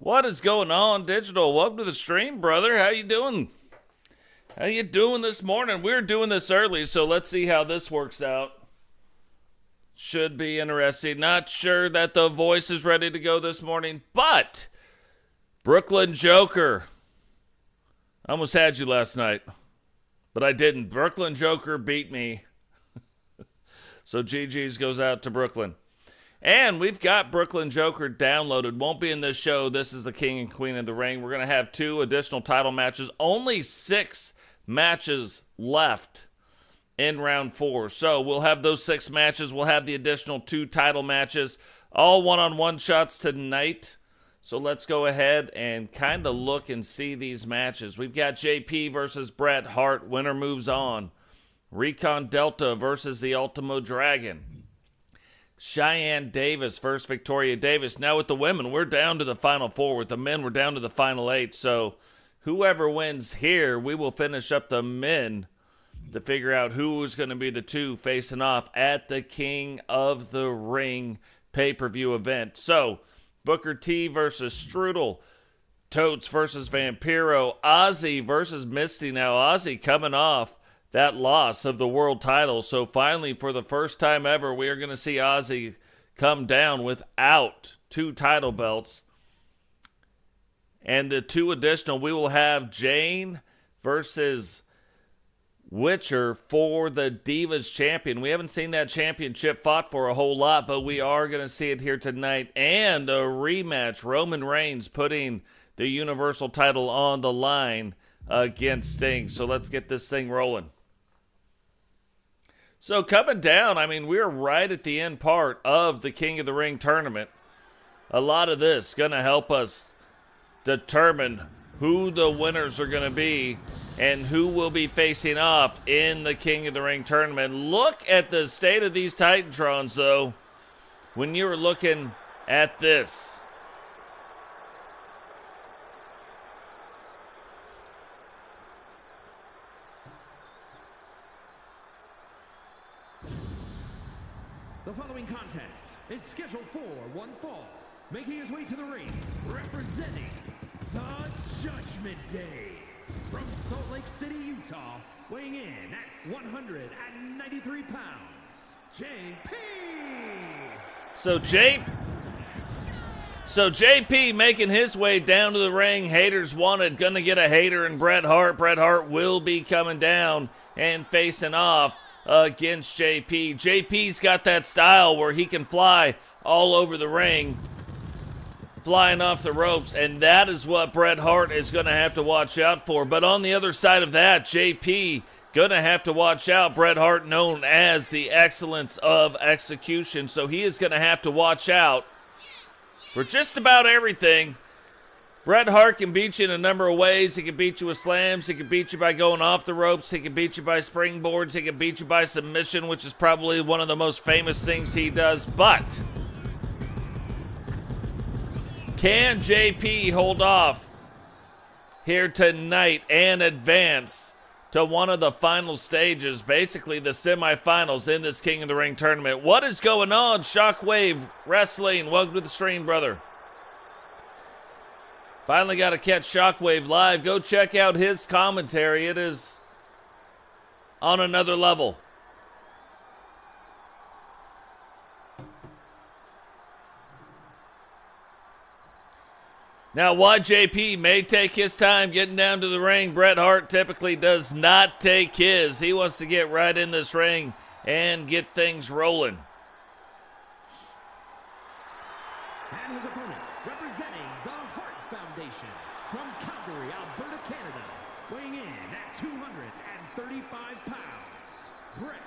What is going on, Digital? Welcome to the stream, brother. How you doing? How you doing this morning? We're doing this early, so let's see how this works out. Should be interesting. Not sure that the voice is ready to go this morning, but Brooklyn Joker. I almost had you last night, but I didn't. Brooklyn Joker beat me. So GG's goes out to Brooklyn. And we've got Brooklyn Joker downloaded. Won't be in this show. This is the King and Queen of the Ring. We're going to have 2 additional title matches. Only 6 matches left in round 4. So we'll have those 6 matches. We'll have the additional 2 title matches. All one-on-one shots tonight. So let's go ahead and kind of look and see these matches. We've got JP versus Bret Hart. Winner moves on. Recon Delta versus the Ultimo Dragon. Shyanne Davis versus Victoria Davis. Now with the women, we're down to the final 4. With the men, we're down to the final 8. So whoever wins here, we will finish up the men to figure out who is going to be the 2 facing off at the King of the Ring pay-per-view event. So Booker T versus Strudel. Totes versus Vampiro. Ozzy versus Misti. Now Ozzy coming off that loss of the world title. So finally, for the first time ever, we are going to see Ozzy come down without 2 title belts. And the 2 additional, we will have Jane versus Witcher for the Divas champion. We haven't seen that championship fought for a whole lot, but we are going to see it here tonight. And a rematch, Roman Reigns putting the Universal title on the line against Sting. So let's get this thing rolling. So coming down, I mean, we're right at the end part of the King of the Ring tournament. A lot of this going to help us determine who the winners are going to be and who will be facing off in the King of the Ring tournament. Look at the state of these Titantrons, though, when you were looking at this. The following contest is scheduled for one fall. Making his way to the ring, representing the Judgment Day. From Salt Lake City, Utah, weighing in at 193 pounds, JP! So JP making his way down to the ring. Haters wanted. Gonna get a hater in Bret Hart. Bret Hart will be coming down and facing off against JP. JP's got that style where he can fly all over the ring, flying off the ropes, and that is what Bret Hart is going to have to watch out for. But on the other side of that, JP going to have to watch out. Bret Hart known as the excellence of execution, so he is going to have to watch out for just about everything. Bret Hart can beat you in a number of ways. He can beat you with slams. He can beat you by going off the ropes. He can beat you by springboards. He can beat you by submission, which is probably one of the most famous things he does. But can JP hold off here tonight and advance to one of the final stages, basically the semifinals in this King of the Ring tournament? What is going on, Shockwave Wrestling? Welcome to the stream, brother. Finally got to catch Shockwave live. Go check out his commentary. It is on another level. Now, while JP may take his time getting down to the ring, Bret Hart typically does not take his. He wants to get right in this ring and get things rolling. And his opponent, representing the Hart Foundation, from Calgary, Alberta, Canada, weighing in at 235 pounds, Bret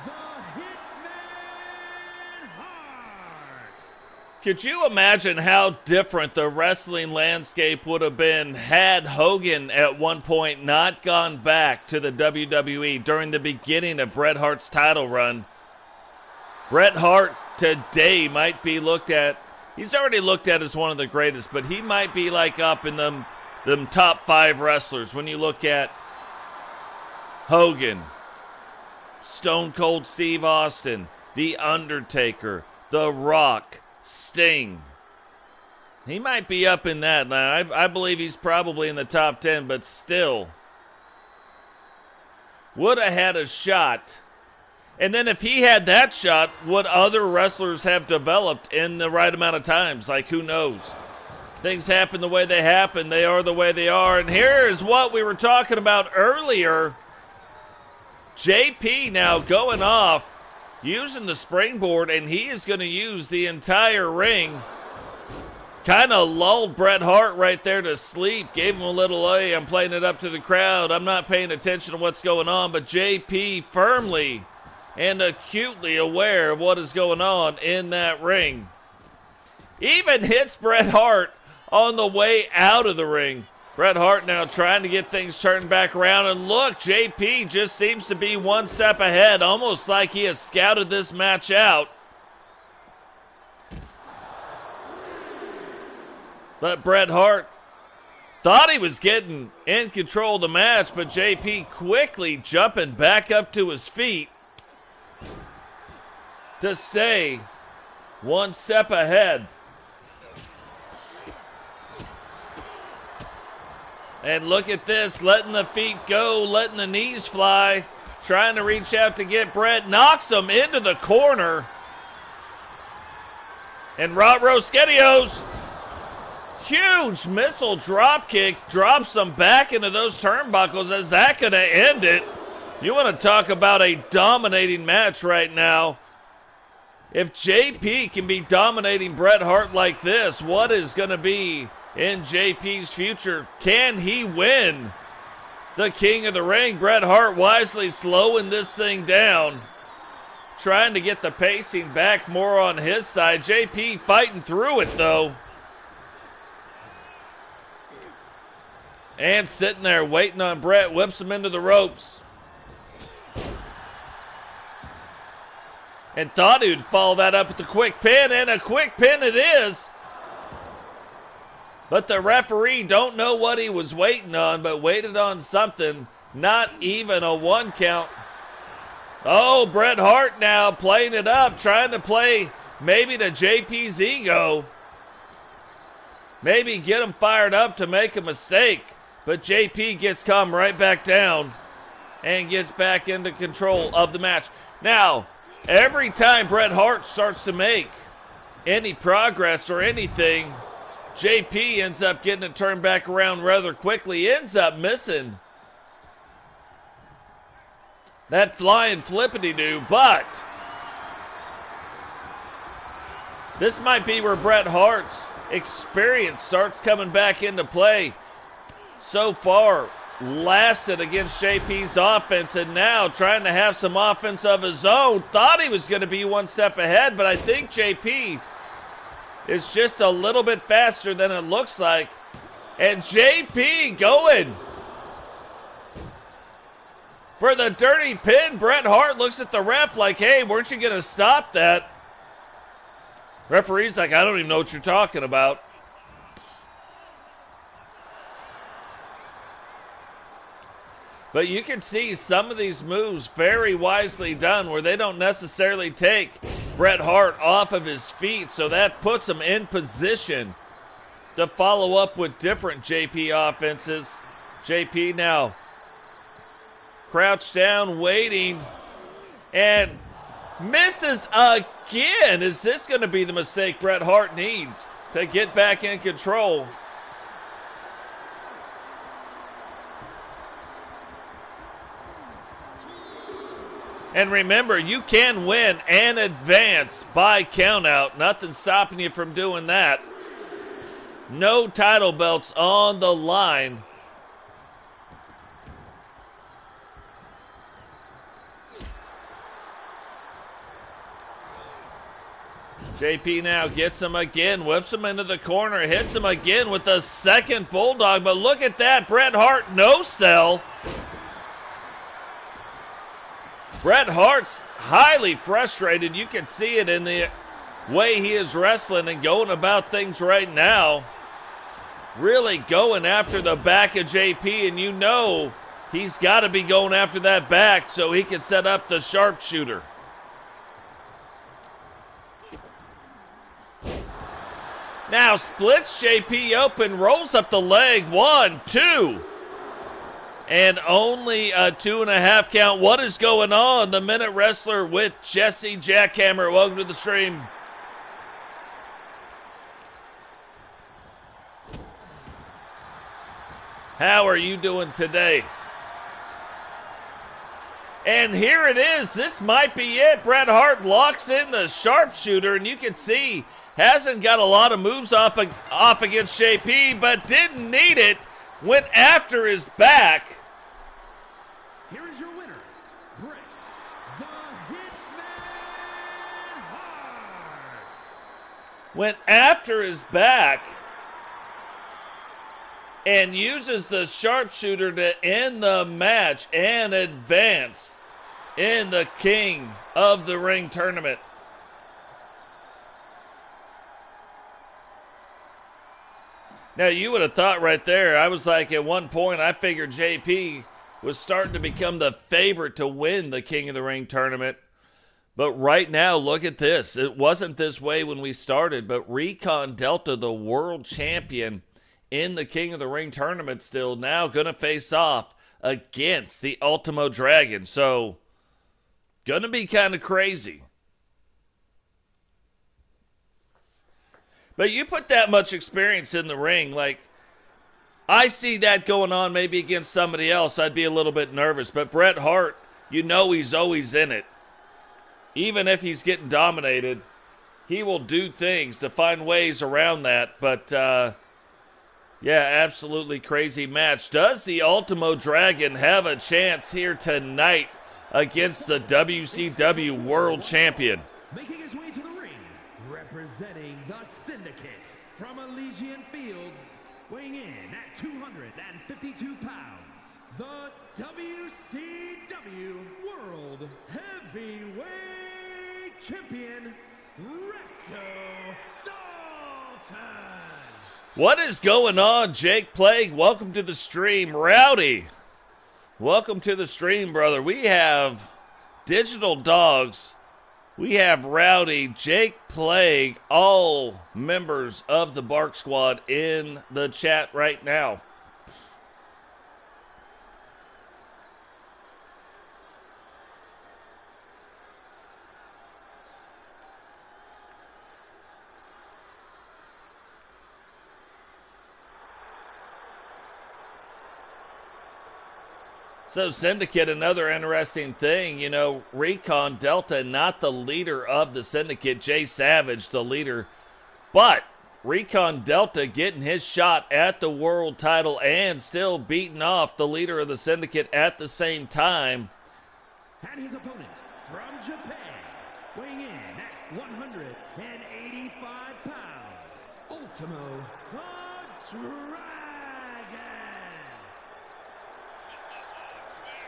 the Hitman Hart. Could you imagine how different the wrestling landscape would have been had Hogan at one point not gone back to the WWE during the beginning of Bret Hart's title run? Bret Hart today might be looked at, he's already looked at as one of the greatest, but he might be like up in them top 5 wrestlers when you look at Hogan, Stone Cold Steve Austin, The Undertaker, The Rock, Sting. He might be up in that now. I believe he's probably in the top 10, but still. Would have had a shot. And then if he had that shot, would other wrestlers have developed in the right amount of times? Like, who knows? Things happen the way they happen. They are the way they are. And here's what we were talking about earlier. JP now going off, using the springboard, and he is going to use the entire ring. Kind of lulled Bret Hart right there to sleep. Gave him a little, hey, I'm playing it up to the crowd. I'm not paying attention to what's going on. But JP firmly and acutely aware of what is going on in that ring. Even hits Bret Hart on the way out of the ring. Bret Hart now trying to get things turned back around. And look, JP just seems to be one step ahead, almost like he has scouted this match out. But Bret Hart thought he was getting in control of the match, but JP quickly jumping back up to his feet to stay one step ahead. And look at this, letting the feet go, letting the knees fly, trying to reach out to get Bret, knocks him into the corner. And Rosketios, huge missile drop kick, drops him back into those turnbuckles. Is that going to end it? You want to talk about a dominating match right now. If JP can be dominating Bret Hart like this, what is going to be in JP's future? Can he win the King of the Ring? Bret Hart wisely slowing this thing down, trying to get the pacing back more on his side. JP fighting through it though. And sitting there waiting on Bret, whips him into the ropes. And thought he would follow that up with the quick pin, and a quick pin it is. But the referee don't know what he was waiting on, but waited on something. Not even a 1 count. Oh, Bret Hart now playing it up, trying to play maybe to JP's ego. Maybe get him fired up to make a mistake. But JP gets calm right back down and gets back into control of the match. Now, every time Bret Hart starts to make any progress or anything, JP ends up getting it turned back around rather quickly, ends up missing that flying flippity-doo, but this might be where Bret Hart's experience starts coming back into play. So far, lasted against JP's offense, and now trying to have some offense of his own. Thought he was going to be one step ahead, but I think JP is just a little bit faster than it looks like. And JP going for the dirty pin. Bret Hart looks at the ref like, hey, weren't you going to stop that? Referee's like, I don't even know what you're talking about. But you can see some of these moves very wisely done where they don't necessarily take Bret Hart off of his feet, so that puts him in position to follow up with different JP offenses. JP now crouched down, waiting, and misses again. Is this going to be the mistake Bret Hart needs to get back in control? And remember, you can win and advance by countout. Nothing stopping you from doing that. No title belts on the line. JP now gets him again, whips him into the corner, hits him again with the second bulldog. But look at that, Bret Hart no sell. Bret Hart's highly frustrated. You can see it in the way he is wrestling and going about things right now. Really going after the back of JP, and you know he's got to be going after that back so he can set up the sharpshooter. Now splits JP open, rolls up the leg. 1, 2. And only a 2.5 count. What is going on? The Minute Wrestler with Jesse Jackhammer. Welcome to the stream. How are you doing today? And here it is. This might be it. Bret Hart locks in the sharpshooter, and you can see hasn't got a lot of moves off against JP, but didn't need it. Went after his back. Here is your winner, Bret the Hitman Hart. Went after his back and uses the sharpshooter to end the match and advance in the King of the Ring tournament. Now, you would have thought right there, I was like, at one point, I figured JP was starting to become the favorite to win the King of the Ring tournament. But right now, look at this. It wasn't this way when we started, but Recon Delta, the world champion in the King of the Ring tournament, still now going to face off against the Ultimo Dragon. So, going to be kind of crazy. But you put that much experience in the ring, like, I see that going on maybe against somebody else, I'd be a little bit nervous. But Bret Hart, you know he's always in it. Even if he's getting dominated, he will do things to find ways around that. But, yeah, absolutely crazy match. Does the Ultimo Dragon have a chance here tonight against the WCW World Champion? Making his way to the ring, representing the Syndicate from Elysian Fields, weighing in at 252 pounds, the WCW World Heavyweight Champion, Recto Dalton. What is going on, Jake Plague? Welcome to the stream. Rowdy, welcome to the stream, brother. We have Digital Dogs. We have Rowdy, Jake Plague, all members of the Bark Squad in the chat right now. So Syndicate, another interesting thing, you know, Recon Delta, not the leader of the Syndicate, Jay Savage, the leader, but Recon Delta getting his shot at the world title and still beating off the leader of the Syndicate at the same time. And his opponent from Japan, weighing in at 185 pounds, Ultimo the Dragon.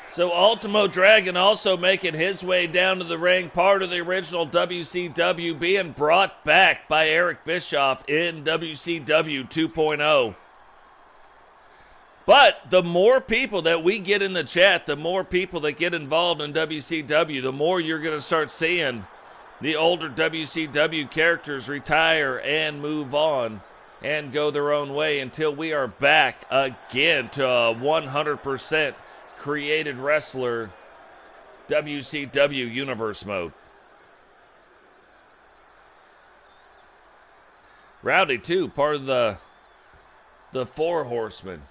So Ultimo Dragon also making his way down to the ring, part of the original WCW, being brought back by Eric Bischoff in WCW 2.0. But the more people that we get in the chat, the more people that get involved in WCW, the more you're going to start seeing the older WCW characters retire and move on and go their own way until we are back again to 100% created wrestler WCW Universe Mode. Rowdy too, part of the Four Horsemen.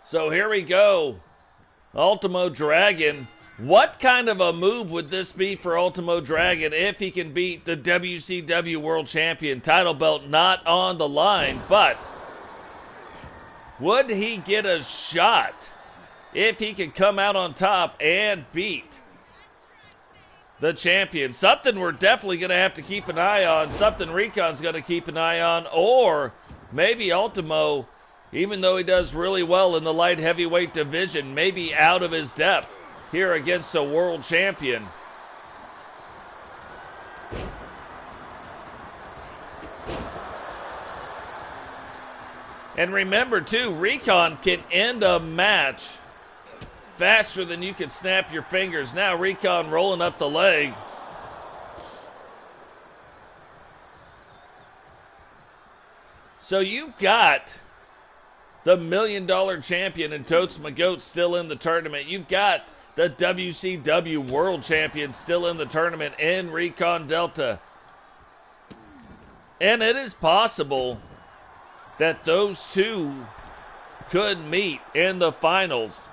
So here we go. Ultimo Dragon. What kind of a move would this be for Ultimo Dragon if he can beat the WCW World Champion? Title belt not on the line, but would he get a shot if he could come out on top and beat the champion? Something we're definitely going to have to keep an eye on. Something Recon's going to keep an eye on. Or maybe Ultimo, even though he does really well in the light heavyweight division, maybe out of his depth here against a world champion. And remember, too, Recon can end a match faster than you can snap your fingers. Now Recon rolling up the leg. So you've got the $1 million champion in Totes still in the tournament. You've got the WCW World Champion still in the tournament in Recon Delta. And it is possible that those two could meet in the finals.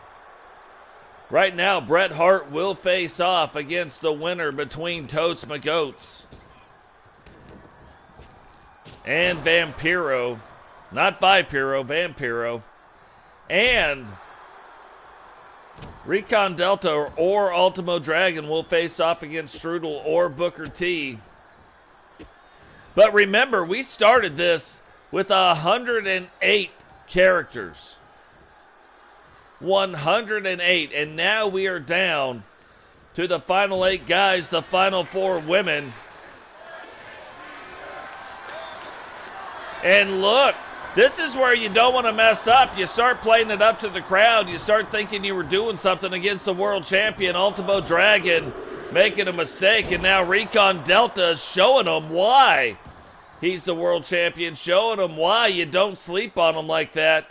Right now, Bret Hart will face off against the winner between Totes and Vampiro. Not Vipiro, Vampiro. And Recon Delta or Ultimo Dragon will face off against Strudel or Booker T. But remember, we started this with 108 characters. 108. And now we are down to the final 8 guys, the final 4 women. And look, this is where you don't want to mess up. You start playing it up to the crowd. You start thinking you were doing something against the world champion, Ultimo Dragon, making a mistake. And now Recon Delta is showing them why he's the world champion, showing them why you don't sleep on him like that.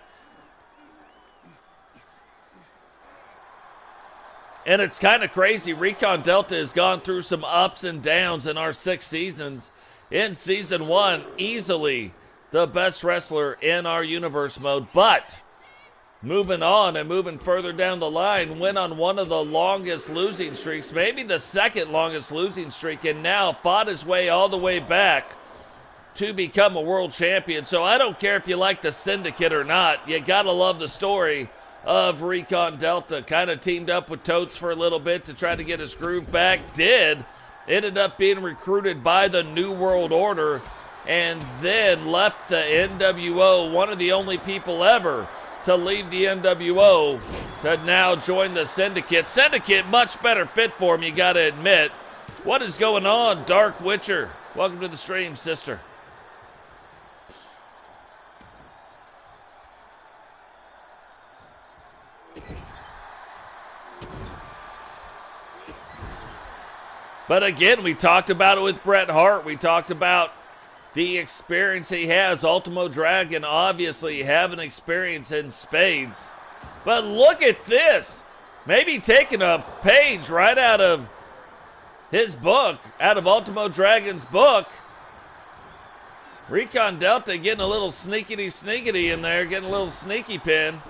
And it's kind of crazy. Recon Delta has gone through some ups and downs in our 6 seasons. In season 1, easily the best wrestler in our universe mode, but moving on and moving further down the line, went on one of the longest losing streaks, maybe the second longest losing streak, and now fought his way all the way back to become a world champion. So I don't care if you like the Syndicate or not, you gotta love the story of Recon Delta. Kind of teamed up with Totes for a little bit to try to get his groove back. Ended up being recruited by the New World Order, and then left the NWO, one of the only people ever to leave the NWO, to now join the Syndicate. Syndicate, much better fit for him, you gotta admit. What is going on, Dark Witcher? Welcome to the stream, sister. But again, we talked about it with Bret Hart. We talked about the experience he has. Ultimo Dragon obviously having experience in spades. But look at this. Maybe taking a page right out of his book, out of Ultimo Dragon's book. Recon Delta getting a little sneakity in there, getting a little sneaky pin.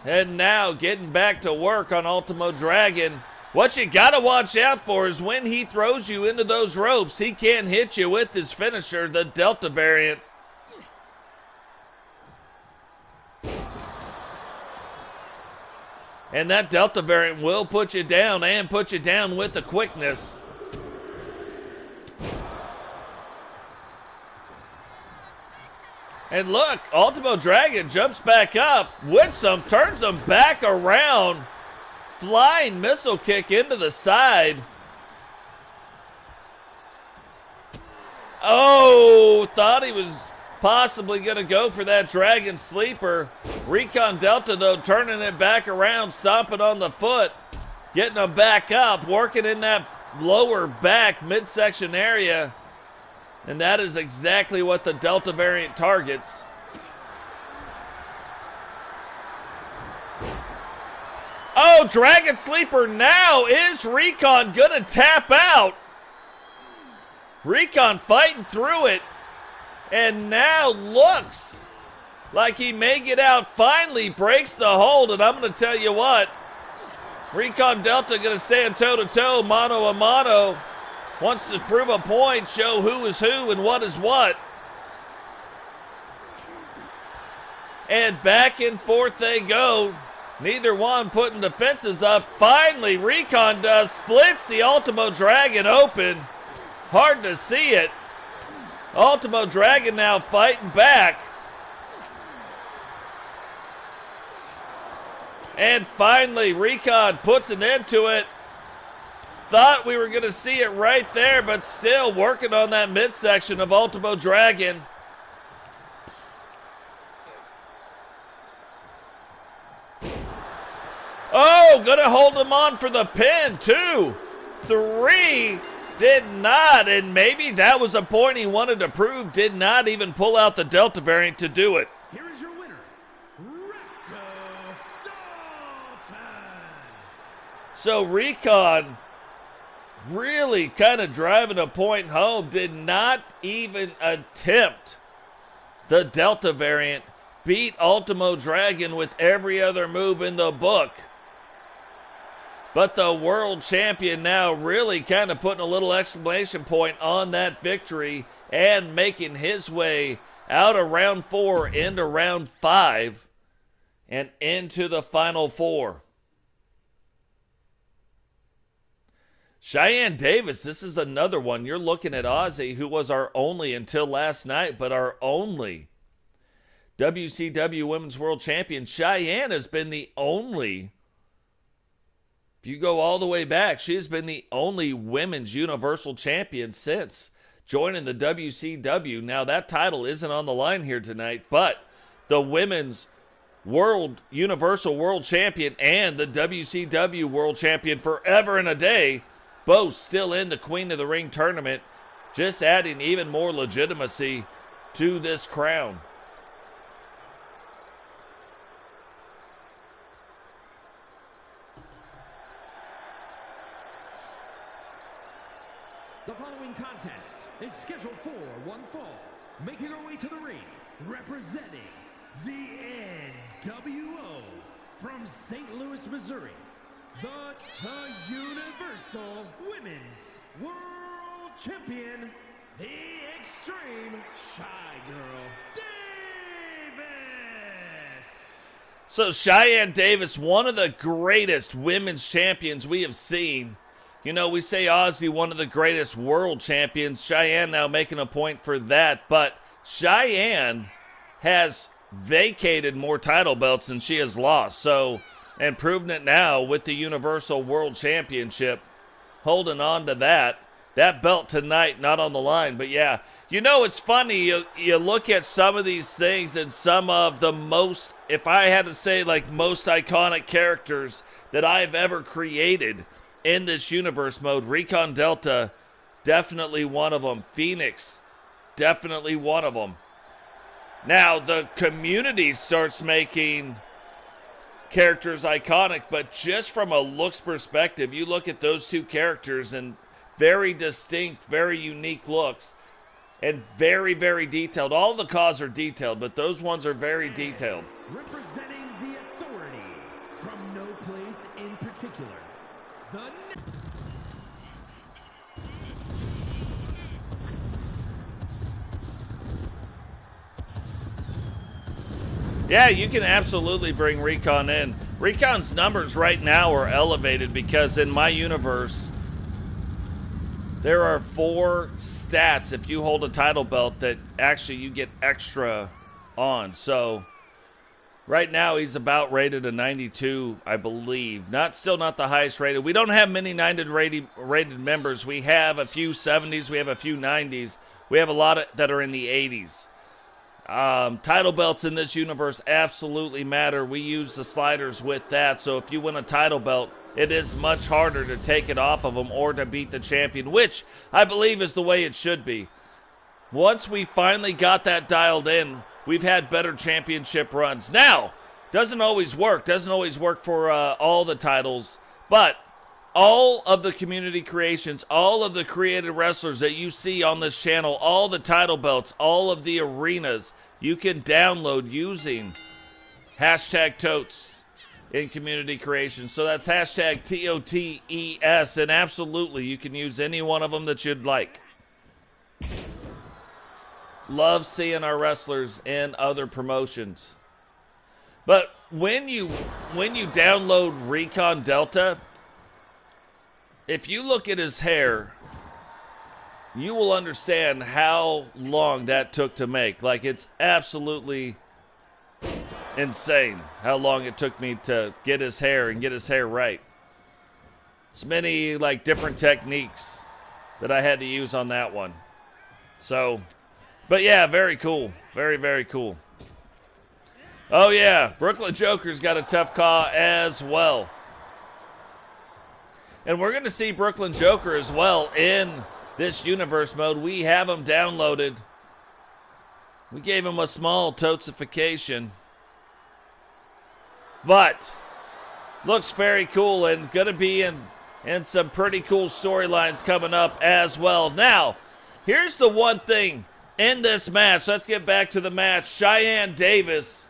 And now getting back to work on Ultimo Dragon. What you gotta watch out for is when he throws you into those ropes, he can hit you with his finisher, the Delta variant. And that Delta variant will put you down, and put you down with the quickness. And look, Ultimo Dragon jumps back up, whips him, turns him back around. Flying missile kick into the side. Oh, thought he was possibly going to go for that Dragon Sleeper. Recon Delta, though, turning it back around, stomping on the foot, getting him back up, working in that lower back midsection area. And that is exactly what the Delta variant targets. Oh, Dragon Sleeper now. Is Recon gonna tap out? Recon fighting through it. And now looks like he may get out. Finally breaks the hold. And I'm gonna tell you what. Recon Delta gonna stand toe-to-toe, mano-a-mano. Wants to prove a point, show who is who and what is what. And back and forth they go. Neither one putting defenses up. Finally, Recon does. Splits the Ultimo Dragon open. Hard to see it. Ultimo Dragon now fighting back. And finally, Recon puts an end to it. Thought we were going to see it right there, but still working on that midsection of Ultimo Dragon. Oh, gonna hold him on for the pin. 2, 3, Did not, and maybe that was a point he wanted to prove, did not even pull out the Delta variant to do it. Here is your winner, Dalton. So Recon really kind of driving a point home, did not even attempt the Delta variant, beat Ultimo Dragon with every other move in the book. But the world champion now really kind of putting a little exclamation point on that victory and making his way out of round 4 into round 5 and into the final 4. Shyanne Davis, this is another one. You're looking at Ozzy, who was our only until last night, but our only WCW Women's World Champion. Shyanne has been the only, if you go all the way back, she has been the only Women's Universal Champion since joining the WCW. Now, that title isn't on the line here tonight, but the Women's Universal World Champion and the WCW World Champion forever and a day, both still in the Queen of the Ring tournament, just adding even more legitimacy to this crown. The following contest is scheduled for one fall. Making her way to the ring, representing the NWO from St. Louis, Missouri, the Universal Women's World Champion, the Extreme Shy Girl, Davis. So Shyanne Davis, one of the greatest women's champions we have seen. You know, we say Ozzy, one of the greatest world champions. Shyanne now making a point for that. But Shyanne has vacated more title belts than she has lost. So, and proving it now with the Universal World Championship. Holding on to that. That belt tonight, not on the line. But yeah, you know, it's funny. You look at some of these things and some of the most, if I had to say, like, most iconic characters that I've ever created in this universe mode. Recon Delta, definitely one of them. Phoenix, definitely one of them. Now, the community starts making characters iconic, but just from a looks perspective, you look at those two characters and very distinct, very unique looks, and very, very detailed. All the cars are detailed, but those ones are very detailed. Representing the authority from no place in particular. Yeah, you can absolutely bring Recon in. Recon's numbers right now are elevated because in my universe, there are 4 stats if you hold a title belt that actually you get extra on. So right now he's about rated a 92, I believe. Still not the highest rated. We don't have many 90 rated members. We have a few 70s. We have a few 90s. We have a lot that are in the 80s. Title belts in this universe absolutely matter. We use the sliders with that. So if you win a title belt, it is much harder to take it off of them or to beat the champion, which I believe is the way it should be. Once we finally got that dialed in, we've had better championship runs. Now, doesn't always work for all the titles, but all of the community creations, all of the created wrestlers that you see on this channel, all the title belts, all of the arenas, you can download using hashtag Totes in community creation. So that's hashtag TOTES, and absolutely you can use any one of them that you'd like. Love seeing our wrestlers in other promotions. But when you download Recon Delta, if you look at his hair, you will understand how long that took to make. Like, it's absolutely insane how long it took me to get his hair and get his hair right. It's many, like, different techniques that I had to use on that one. So, but yeah, very cool. Very, very cool. Oh yeah, Brooklyn Joker's got a tough call as well. And we're going to see Brooklyn Joker as well in this universe mode. We have him downloaded. We gave him a small totsification. But looks very cool and going to be in some pretty cool storylines coming up as well. Now, here's the one thing in this match. Let's get back to the match. Shyanne Davis.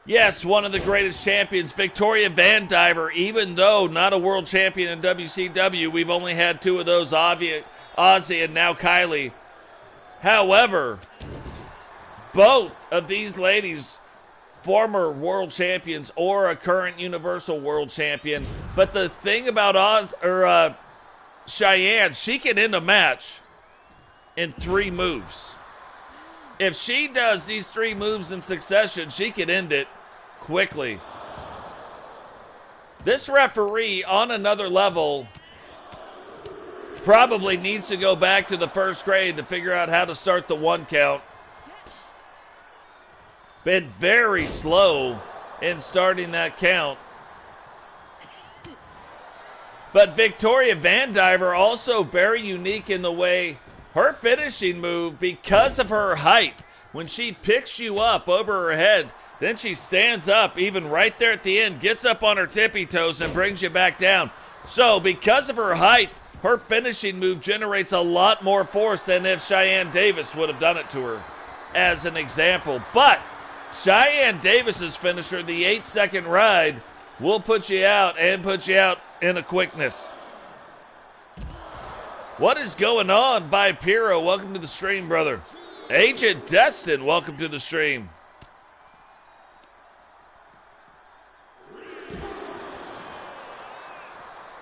Yes, one of the greatest champions, Victoria VanDiver, even though not a world champion in WCW. We've only had two of those, Ozzy and now Kylie. However, both of these ladies, former world champions or a current Universal World Champion. But the thing about Shyanne, she can end a match in 3 moves. If she does these 3 moves in succession, she can end it quickly. This referee on another level probably needs to go back to the first grade to figure out how to start the 1 count. Been very slow in starting that count. But Victoria VanDiver also very unique in the way her finishing move, because of her height, when she picks you up over her head, then she stands up even right there at the end, gets up on her tippy toes and brings you back down. So because of her height, her finishing move generates a lot more force than if Shyanne Davis would have done it to her, as an example. But Shyanne Davis's finisher, the 8-second ride, will put you out and put you out in a quickness. What is going on, Vampiro? Welcome to the stream, brother. Agent Destin, welcome to the stream.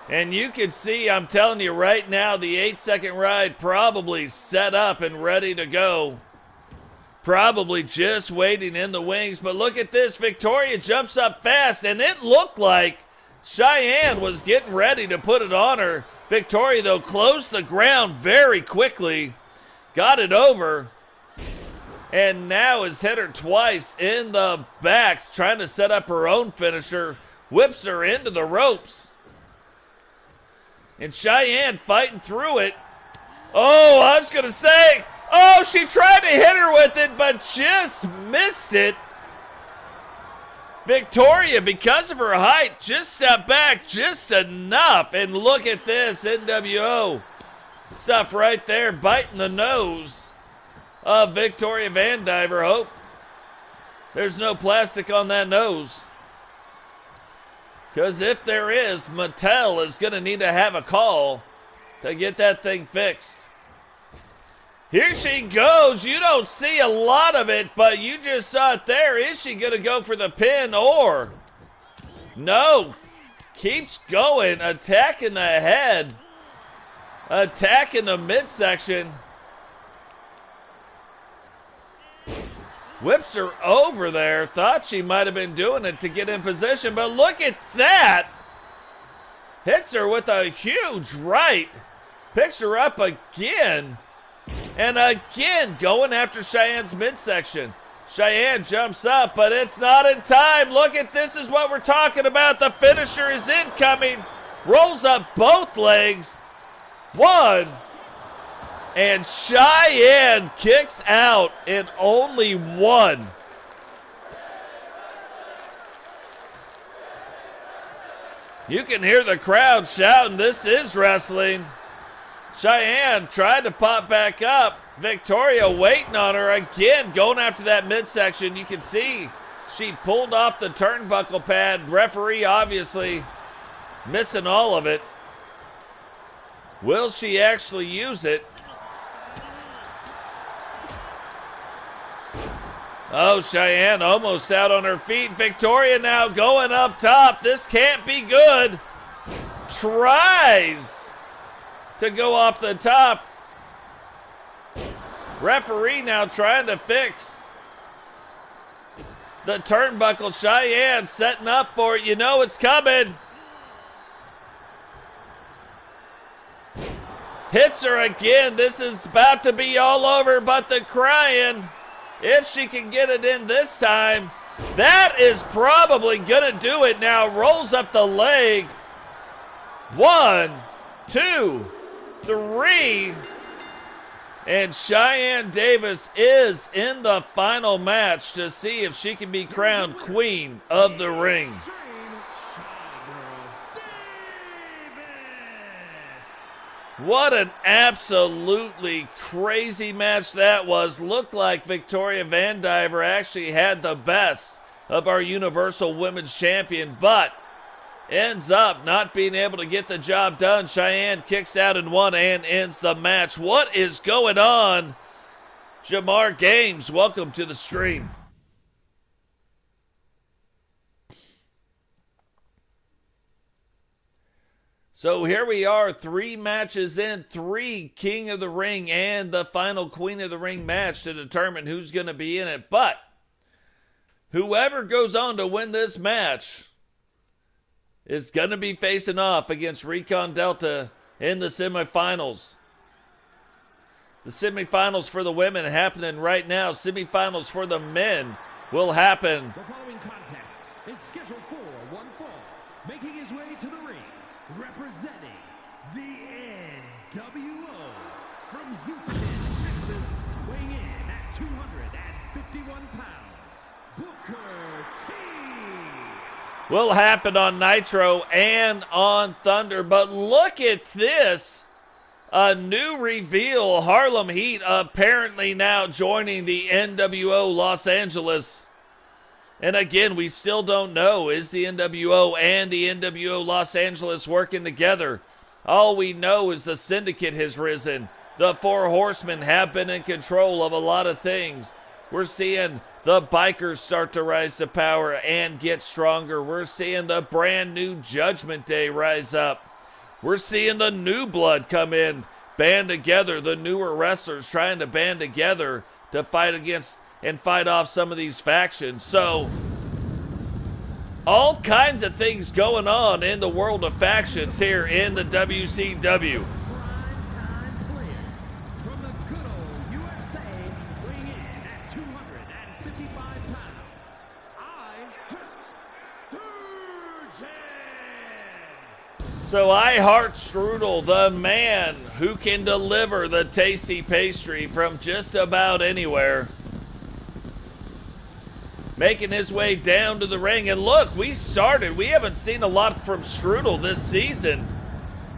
And you can see, I'm telling you right now, the 8-second ride probably set up and ready to go. Probably just waiting in the wings. But look at this. Victoria jumps up fast, and it looked like Shyanne was getting ready to put it on her. Victoria, though, closed the ground very quickly. Got it over. And now has hit her twice in the backs, trying to set up her own finisher. Whips her into the ropes. And Shyanne fighting through it. Oh, I was going to say, oh, she tried to hit her with it, but just missed it. Victoria, because of her height, just stepped back just enough. And look at this, NWO stuff right there, biting the nose of Victoria VanDiver. Oh, there's no plastic on that nose. Because if there is, Mattel is going to need to have a call to get that thing fixed. Here she goes. You don't see a lot of it, but you just saw it there. Is she going to go for the pin or? No. Keeps going. Attacking the head. Attacking the midsection. Whips her over there. Thought she might have been doing it to get in position, but look at that. Hits her with a huge right. Picks her up again. And again, going after Cheyenne's midsection. Shyanne jumps up, but it's not in time. Look at this, is what we're talking about. The finisher is incoming. Rolls up both legs. 1. And Shyanne kicks out in only 1. You can hear the crowd shouting, this is wrestling. Shyanne tried to pop back up. Victoria waiting on her again, going after that midsection. You can see she pulled off the turnbuckle pad. Referee obviously missing all of it. Will she actually use it? Oh, Shyanne almost out on her feet. Victoria now going up top. This can't be good. Tries to go off the top. Referee now trying to fix the turnbuckle. Shyanne setting up for it. You know it's coming. Hits her again. This is about to be all over, but the crying. If she can get it in this time, that is probably going to do it now. Rolls up the leg. 1, 2, 3. And Shyanne Davis is in the final match to see if she can be crowned Queen of the Ring. What an absolutely crazy match that was. Looked like Victoria VanDiver actually had the best of our Universal Women's Champion, but ends up not being able to get the job done. Shyanne kicks out in one and ends the match. What is going on? Jamar Games, welcome to the stream. So here we are, 3 matches in, 3 King of the Ring and the final Queen of the Ring match to determine who's going to be in it. But whoever goes on to win this match is going to be facing off against Recon Delta in the semifinals. The semifinals for the women happening right now. Semifinals for the men will happen. The following contest is scheduled for one fall. Making his way to the ring, representing the NWO from Houston, Texas, weighing in at 251 pounds, Booker T. Will happen on Nitro and on Thunder. But look at this. A new reveal. Harlem Heat apparently now joining the NWO Los Angeles. And again, we still don't know. Is the NWO and the NWO Los Angeles working together? All we know is the Syndicate has risen. The Four Horsemen have been in control of a lot of things. We're seeing the bikers start to rise to power and get stronger. We're seeing the brand new Judgment Day rise up. We're seeing the new blood come in, band together, the newer wrestlers trying to band together to fight against and fight off some of these factions. So, all kinds of things going on in the world of factions here in the WCW. So I heart Strudel, the man who can deliver the tasty pastry from just about anywhere. Making his way down to the ring. And look, we haven't seen a lot from Strudel this season.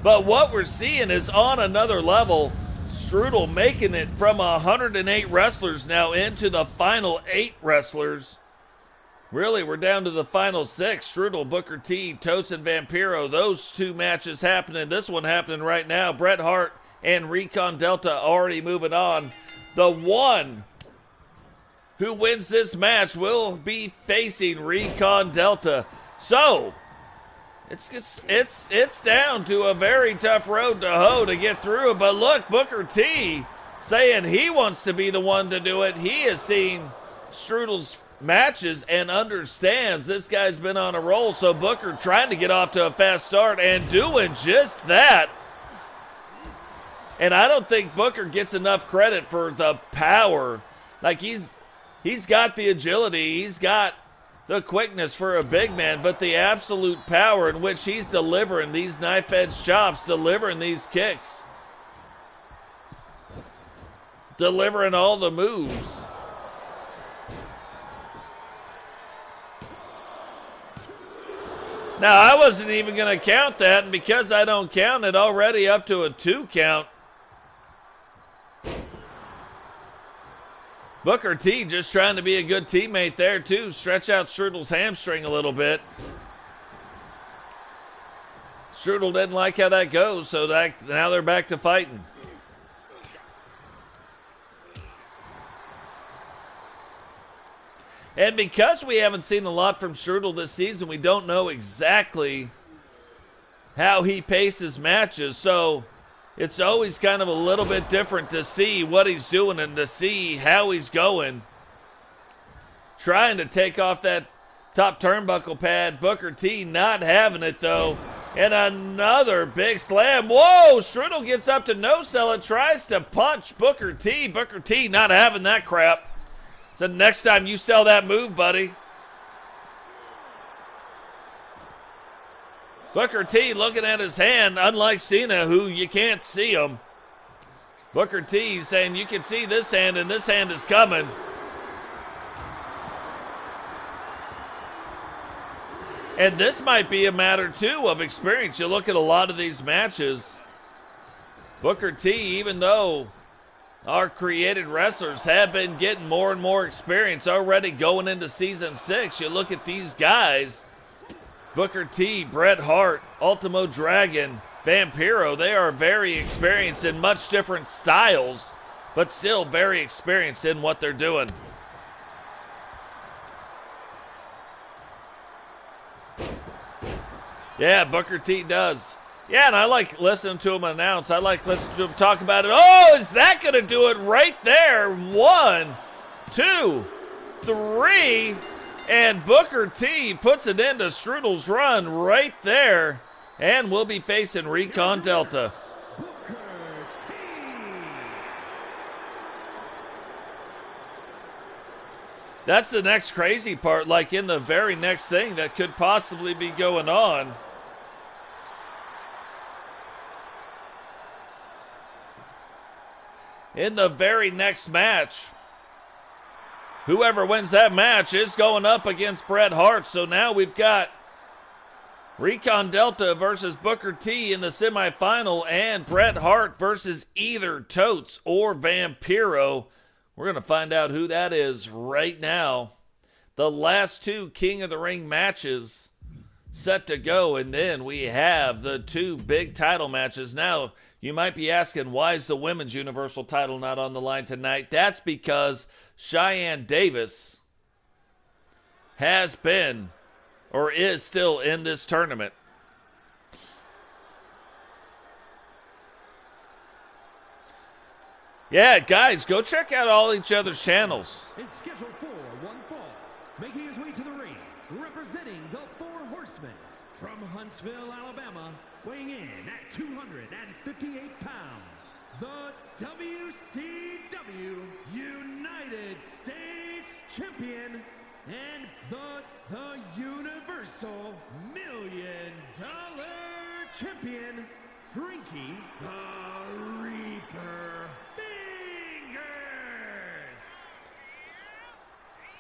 But what we're seeing is on another level. Strudel making it from 108 wrestlers now into the final 8 wrestlers. Really, we're down to the final 6. Strudel, Booker T, Totes, and Vampiro. Those 2 matches happening. This one happening right now. Bret Hart and Recon Delta already moving on. The one who wins this match will be facing Recon Delta. So, it's down to a very tough road to hoe to get through it. But look, Booker T saying he wants to be the one to do it. He has seen Strudel's matches and understands this guy's been on a roll. So Booker trying to get off to a fast start and doing just that. And I don't think Booker gets enough credit for the power. Like he's got the agility, he's got the quickness for a big man, but the absolute power in which he's delivering these knife edge chops, delivering these kicks, delivering all the moves. Now, I wasn't even going to count that, and because I don't count it, already up to a 2 count. Booker T just trying to be a good teammate there, too. Stretch out Strudel's hamstring a little bit. Strudel didn't like how that goes, so now they're back to fighting. And because we haven't seen a lot from Strudel this season, we don't know exactly how he paces matches. So it's always kind of a little bit different to see what he's doing and to see how he's going. Trying to take off that top turnbuckle pad. Booker T not having it, though. And another big slam. Whoa! Strudel gets up to no sell it. Tries to punch Booker T. Booker T not having that crap. So next time you sell that move, buddy. Booker T looking at his hand, unlike Cena, who you can't see him. Booker T saying you can see this hand and this hand is coming. And this might be a matter, too, of experience. You look at a lot of these matches. Booker T, even though our created wrestlers have been getting more and more experience already going into Season 6, you look at these guys, Booker T, Bret Hart, Ultimo Dragon, Vampiro, they are very experienced in much different styles, but still very experienced in what they're doing. Yeah, Booker T does. Yeah, and I like listening to him announce. I like listening to him talk about it. Oh, is that going to do it right there? 1, 2, 3. And Booker T puts it into Strudel's run right there. And we'll be facing Recon Delta. That's the next crazy part, like in the very next thing that could possibly be going on. In the very next match, whoever wins that match is going up against Bret Hart. So now we've got Recon Delta versus Booker T in the semifinal, and Bret Hart versus either Totes or Vampiro. We're going to find out who that is right now. The last two King of the Ring matches set to go, and then we have the two big title matches. Now, you might be asking, why is the Women's Universal title not on the line tonight? That's because Shyanne Davis has been or is still in this tournament. Yeah, guys, go check out all each other's channels. Is scheduled for one fall, making his way to the ring, representing the Four Horsemen from Huntsville, Alabama, weighing in at 258 pounds, the WCW United States Champion and the Universal $1 Million Champion, Frankie the Reaper Fingers.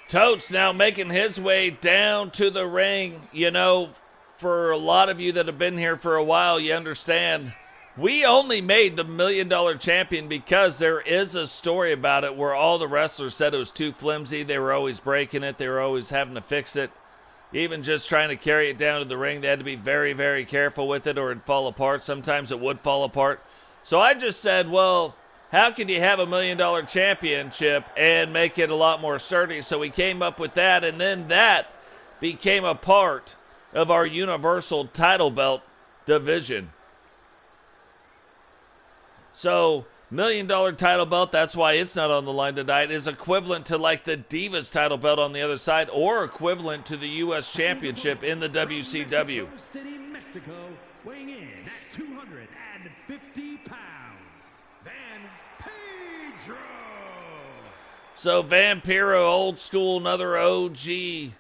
Totes now making his way down to the ring. You know, for a lot of you that have been here for a while, you understand we only made the $1 Million Champion because there is a story about it where all the wrestlers said it was too flimsy. They were always breaking it. They were always having to fix it. Even just trying to carry it down to the ring, they had to be very, very careful with it or it'd fall apart. Sometimes it would fall apart. So I just said, well, how can you have a $1 Million Championship and make it a lot more sturdy? So we came up with that, and then that became a part of our Universal title belt division. So, $1 Million title belt, that's why it's not on the line tonight, is equivalent to like the Divas title belt on the other side, or equivalent to the U.S. Championship in the WCW. Mexico City, Mexico, weighing in at 250 pounds, Vampiro. So, Vampiro, old school, another OG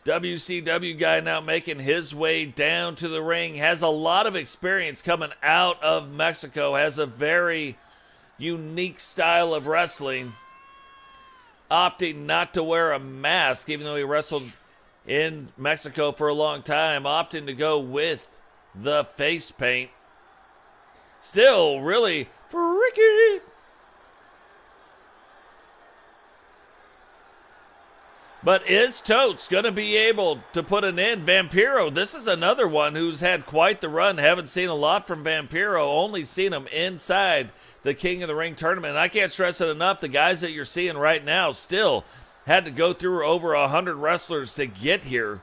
WCW guy now making his way down to the ring. Has a lot of experience coming out of Mexico. Has a very unique style of wrestling. Opting not to wear a mask, even though he wrestled in Mexico for a long time. Opting to go with the face paint. Still really freaky. But is Totes going to be able to put an end? Vampiro, this is another one who's had quite the run. Haven't seen a lot from Vampiro. Only seen him inside the King of the Ring tournament. And I can't stress it enough. The guys that you're seeing right now still had to go through over 100 wrestlers to get here.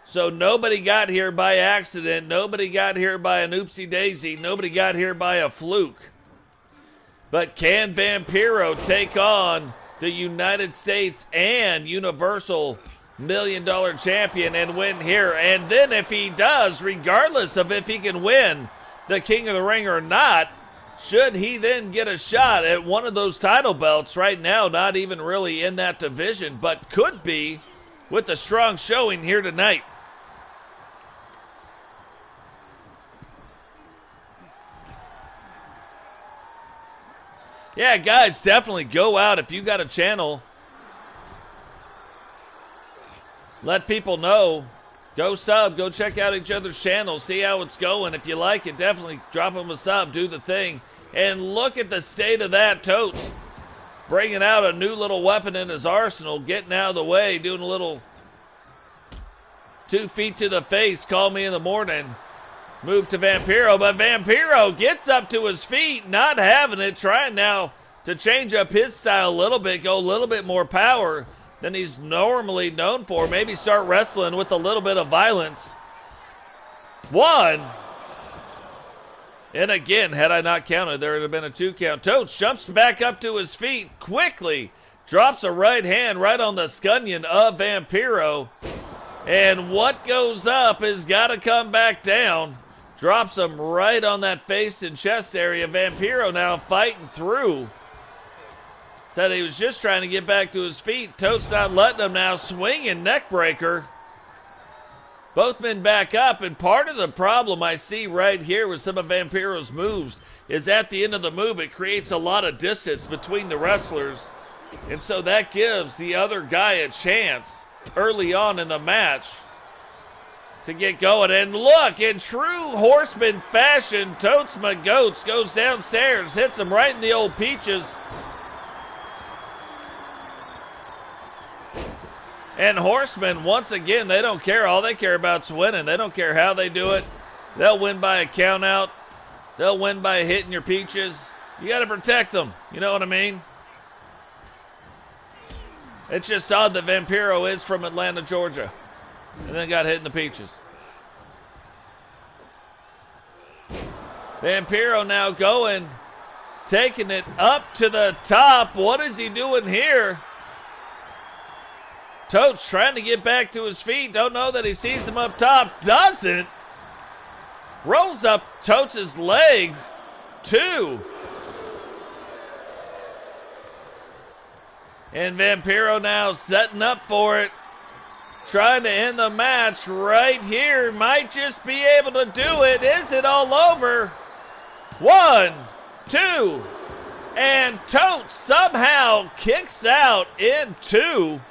So nobody got here by accident. Nobody got here by an oopsie daisy. Nobody got here by a fluke. But can Vampiro take on the United States and Universal $1 Million Champion and win here? And then if he does, regardless of if he can win the King of the Ring or not, should he then get a shot at one of those title belts right now, not even really in that division, but could be with a strong showing here tonight. Yeah, guys, definitely go out if you got a channel. Let people know. Go sub. Go check out each other's channels. See how it's going. If you like it, definitely drop them a sub. Do the thing. And look at the state of that. Totes bringing out a new little weapon in his arsenal. Getting out of the way. Doing a little 2 feet to the face. Call me in the morning. Move to Vampiro. But Vampiro gets up to his feet. Not having it. Trying now to change up his style a little bit. Go a little bit more power than he's normally known for. Maybe start wrestling with a little bit of violence. 1. And again, had I not counted, there would have been a 2 count. Totes jumps back up to his feet quickly. Drops a right hand right on the scunion of Vampiro. And what goes up has got to come back down. Drops him right on that face and chest area. Vampiro now fighting through. Said he was just trying to get back to his feet. Totes not letting him now. Swinging neck breaker. Both men back up, and part of the problem I see right here with some of Vampiro's moves is at the end of the move, it creates a lot of distance between the wrestlers. And so that gives the other guy a chance early on in the match to get going. And look, in true Horseman fashion, Totes my goats goes downstairs, hits him right in the old peaches. And Horsemen, once again, they don't care. All they care about is winning. They don't care how they do it. They'll win by a count out. They'll win by hitting your peaches. You got to protect them. You know what I mean? It's just odd that Vampiro is from Atlanta, Georgia. And then got hit in the peaches. Vampiro now going. Taking it up to the top. What is he doing here? Totes trying to get back to his feet. Don't know that he sees him up top. Doesn't. Rolls up Totes' leg. 2. And Vampiro now setting up for it. Trying to end the match right here. Might just be able to do it. Is it all over? 1, 2. And Totes somehow kicks out in 2.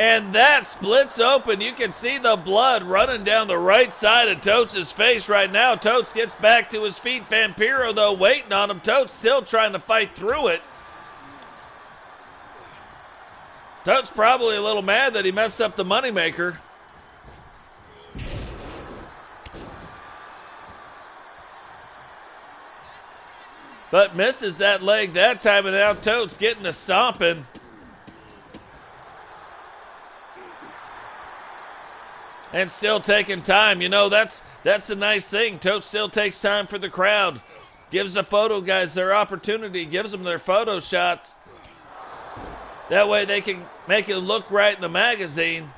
And that splits open. You can see the blood running down the right side of Totes' face right now. Totes gets back to his feet. Vampiro, though, waiting on him. Totes still trying to fight through it. Totes probably a little mad that he messed up the moneymaker. But misses that leg that time, and now Totes getting the stomping. And still taking time. You know, that's the nice thing. Totes still takes time for the crowd. Gives the photo guys their opportunity. Gives them their photo shots. That way they can make it look right in the magazine.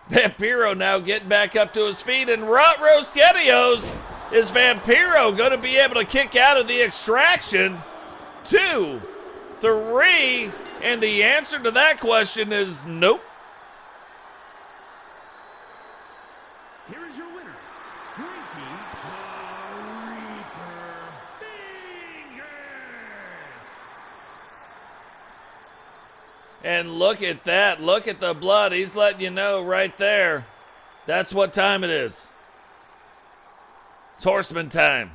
Vampiro now getting back up to his feet. And Rotro Skedios, is Vampiro going to be able to kick out of the extraction? 2, 3. And the answer to that question is nope. And look at that. Look at the blood. He's letting you know right there. That's what time it is. It's Horseman time.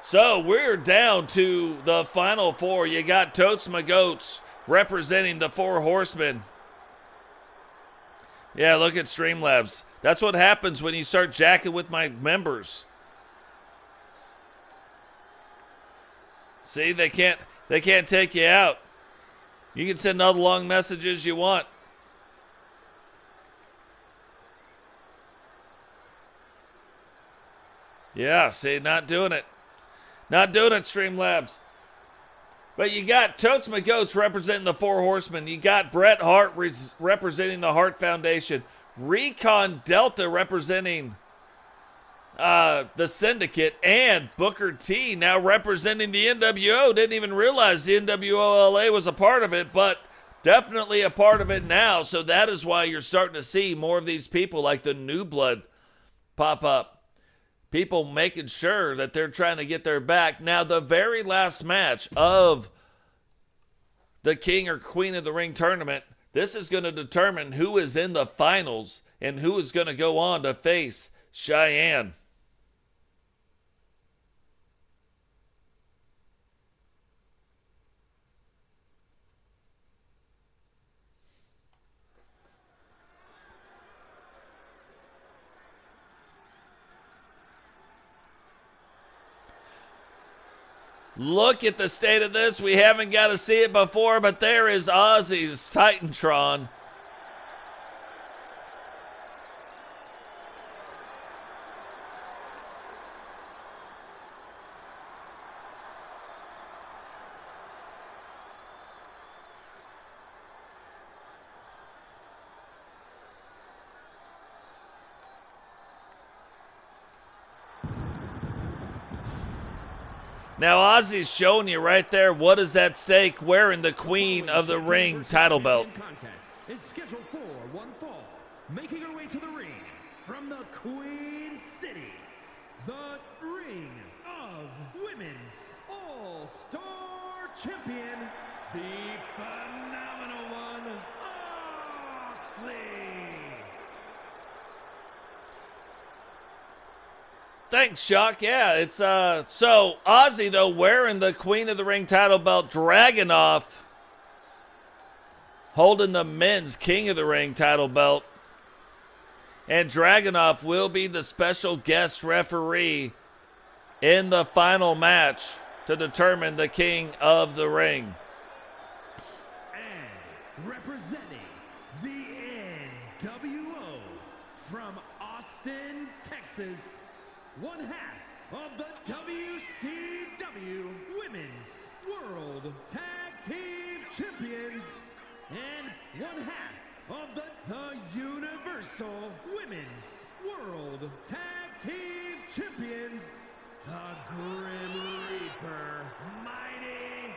So we're down to the final 4. You got Totes my goats representing the 4 Horsemen. Yeah, look at Streamlabs. That's what happens when you start jacking with my members. See, they can't take you out. You can send all the long messages you want. Yeah, see, not doing it. Not doing it, Streamlabs. But you got Totes my goats representing the 4 Horsemen. You got Bret Hart representing the Hart Foundation. Recon Delta representing the Syndicate, and Booker T now representing the NWO. Didn't even realize the NWO LA was a part of it, but definitely a part of it now. So that is why you're starting to see more of these people like the New Blood pop up. people making sure that they're trying to get their back. Now, the very last match of the King or Queen of the Ring tournament, this is going to determine who is in the finals and who is going to go on to face Shyanne. Look at the state of this. We haven't got to see it before, but there is Ozzy's Titantron. Now, Ozzy's showing you right there what is at stake, wearing the Queen of the Ring title belt. Is scheduled for one fall, making her way to the ring from the Queen City, the Ring of Women's All-Star Champion, the phenomenal one, Oxley. Thanks, Chuck. Yeah, it's so Ozzy though wearing the Queen of the Ring title belt, Dragunov holding the men's King of the Ring title belt, and Dragunov will be the special guest referee in the final match to determine the King of the Ring. And representing the NWO from Austin, Texas, one half of the WCW Women's World Tag Team Champions and one half of the Universal Women's World Tag Team Champions, the Grim Reaper, Mighty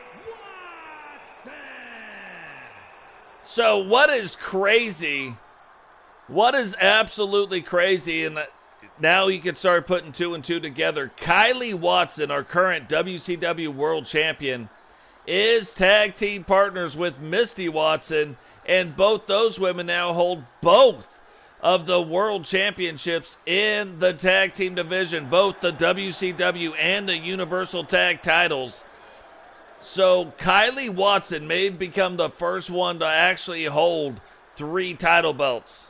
Watson. So what is crazy, what is absolutely crazy, and now you can start putting two and two together. Kylie Watson, our current WCW World Champion, is tag team partners with Misti Watson, and both those women now hold both of the World Championships in the tag team division, both the WCW and the Universal Tag titles. So Kylie Watson may become the first one to actually hold 3 title belts.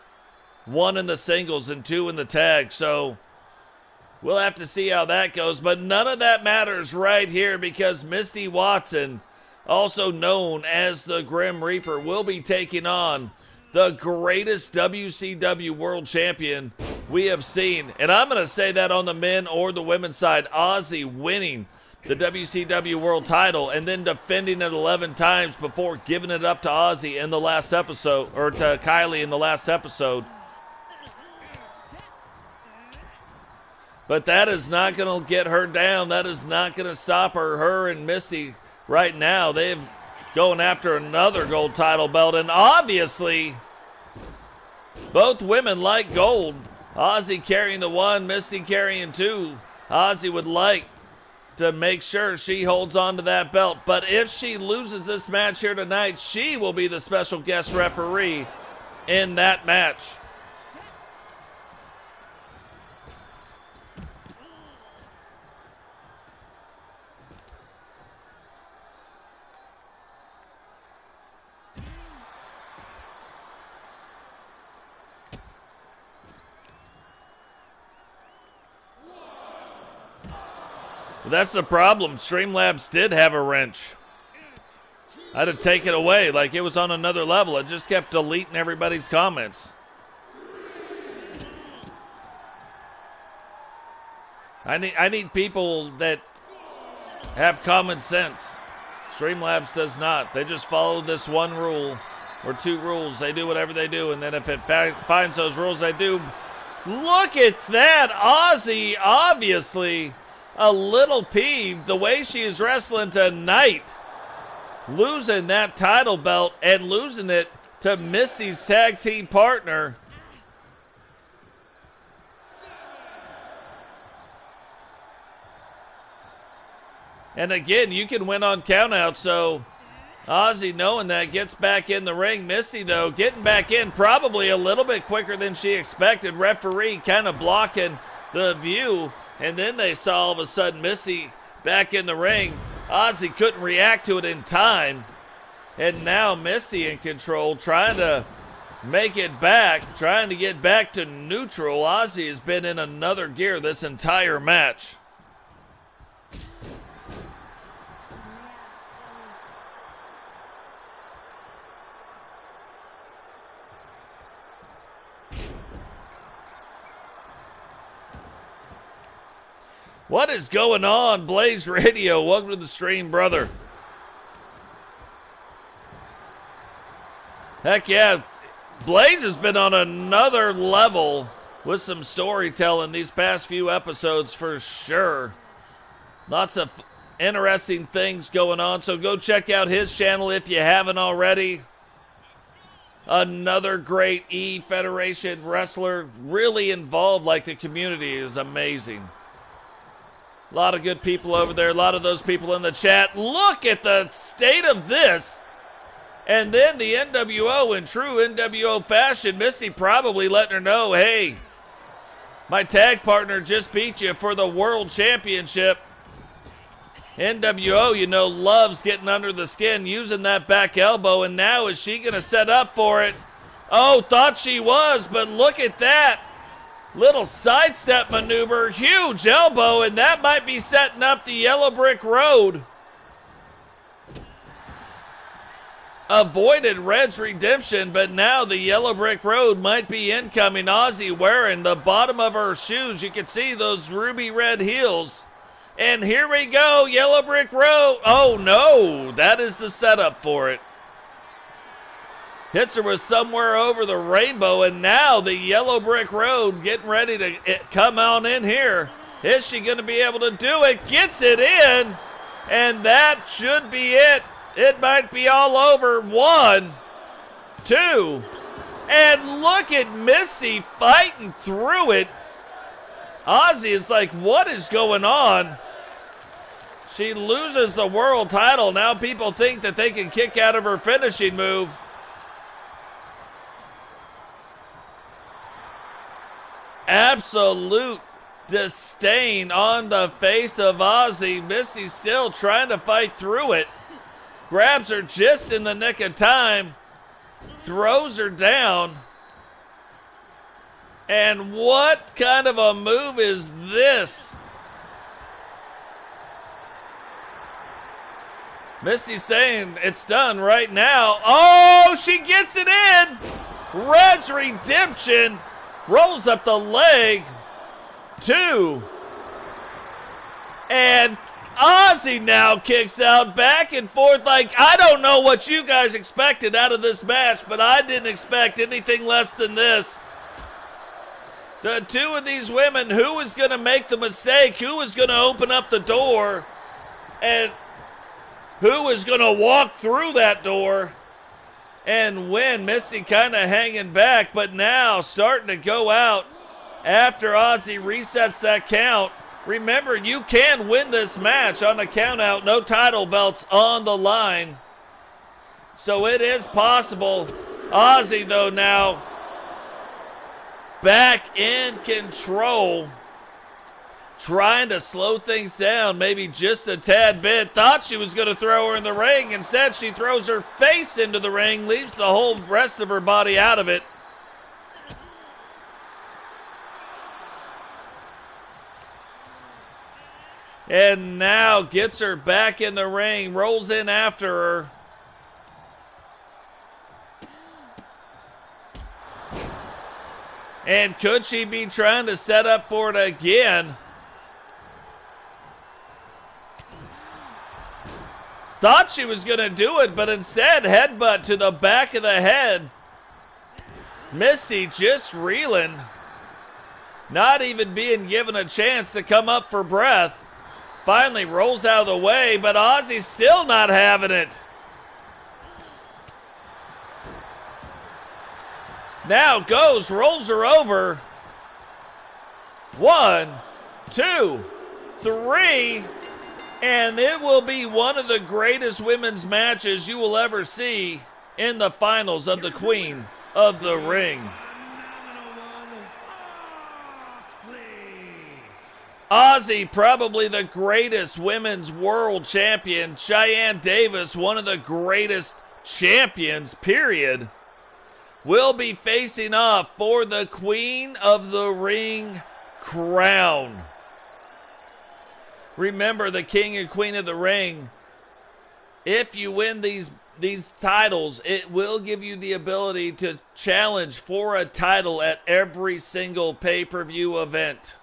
1 in the singles and 2 in the tag. So we'll have to see how that goes. But none of that matters right here, because Misti Watson, also known as the Grim Reaper, will be taking on the greatest WCW World Champion we have seen. And I'm going to say that on the men or the women's side. Ozzy winning the WCW World title and then defending it 11 times before giving it up to Ozzy in the last episode, or to Kylie in the last episode. But that is not going to get her down. That is not going to stop her. Her and Misti right now, they've going after another gold title belt. And obviously, both women like gold. Ozzy carrying the 1, Misti carrying 2. Ozzy would like to make sure she holds on to that belt. But if she loses this match here tonight, she will be the special guest referee in that match. That's the problem. Streamlabs did have a wrench. I had to take it away like it was on another level. It just kept deleting everybody's comments. I need people that have common sense. Streamlabs does not. They just follow this one rule or 2 rules. They do whatever they do, and then if it finds those rules, they do. Look at that. Ozzy, obviously a little peeved the way she is wrestling tonight. Losing that title belt and losing it to Misti's tag team partner. And again, you can win on countout, so Ozzy, knowing that, gets back in the ring. Misti, though, getting back in probably a little bit quicker than she expected. Referee kind of blocking the view, and then they saw all of a sudden Misti back in the ring. Ozzy couldn't react to it in time, and now Misti in control, trying to make it back, trying to get back to neutral. Ozzy has been in another gear this entire match. What is going on, Blaze Radio? Welcome to the stream, brother. Heck yeah, Blaze has been on another level with some storytelling these past few episodes for sure. Lots of interesting things going on, so go check out his channel if you haven't already. Another great E-Federation wrestler, really involved, like the community is amazing. A lot of good people over there. A lot of those people in the chat. Look at the state of this. And then the NWO in true NWO fashion. Misti probably letting her know, hey, my tag partner just beat you for the world championship. NWO, you know, loves getting under the skin, using that back elbow. And now is she going to set up for it? Oh, thought she was, but look at that. Little sidestep maneuver, huge elbow, and that might be setting up the yellow brick road. Avoided Red's redemption, but now the yellow brick road might be incoming. Ozzy wearing the bottom of her shoes. You can see those ruby red heels. And here we go, yellow brick road. Oh no, that is the setup for it. Hits her with somewhere over the rainbow, and now the yellow brick road getting ready to come on in here. Is she going to be able to do it? Gets it in, and that should be it. It might be all over. 1, 2, and look at Misti fighting through it. Ozzy is like, what is going on? She loses the world title. Now people think that they can kick out of her finishing move. Absolute disdain on the face of Ozzy. Misti still trying to fight through it. Grabs her just in the nick of time. Throws her down. And what kind of a move is this? Misti saying it's done right now. Oh, she gets it in. Red's redemption. Rolls up the leg. 2. And Ozzy now kicks out, back and forth. Like, I don't know what you guys expected out of this match, but I didn't expect anything less than this. The two of these women, who was going to make the mistake? Who was going to open up the door? And who was going to walk through that door and win? Misti kind of hanging back, but now starting to go out after Ozzy resets that count. Remember, you can win this match on a count out. No title belts on the line. So it is possible. Ozzy, though, now back in control. Trying to slow things down, maybe just a tad bit. Thought she was going to throw her in the ring. Instead, she throws her face into the ring, leaves the whole rest of her body out of it. And now gets her back in the ring, rolls in after her. And could she be trying to set up for it again? Thought she was going to do it, but instead headbutt to the back of the head. Misti just reeling. Not even being given a chance to come up for breath. Finally rolls out of the way, but Ozzy's still not having it. Now goes, rolls her over. 1, 2, 3. And it will be one of the greatest women's matches you will ever see in the finals of the Queen of the Ring. Ozzy, probably the greatest women's world champion. Shyanne Davis, one of the greatest champions, period, will be facing off for the Queen of the Ring crown. Remember, the King and Queen of the Ring, if you win these titles, it will give you the ability to challenge for a title at every single pay-per-view event.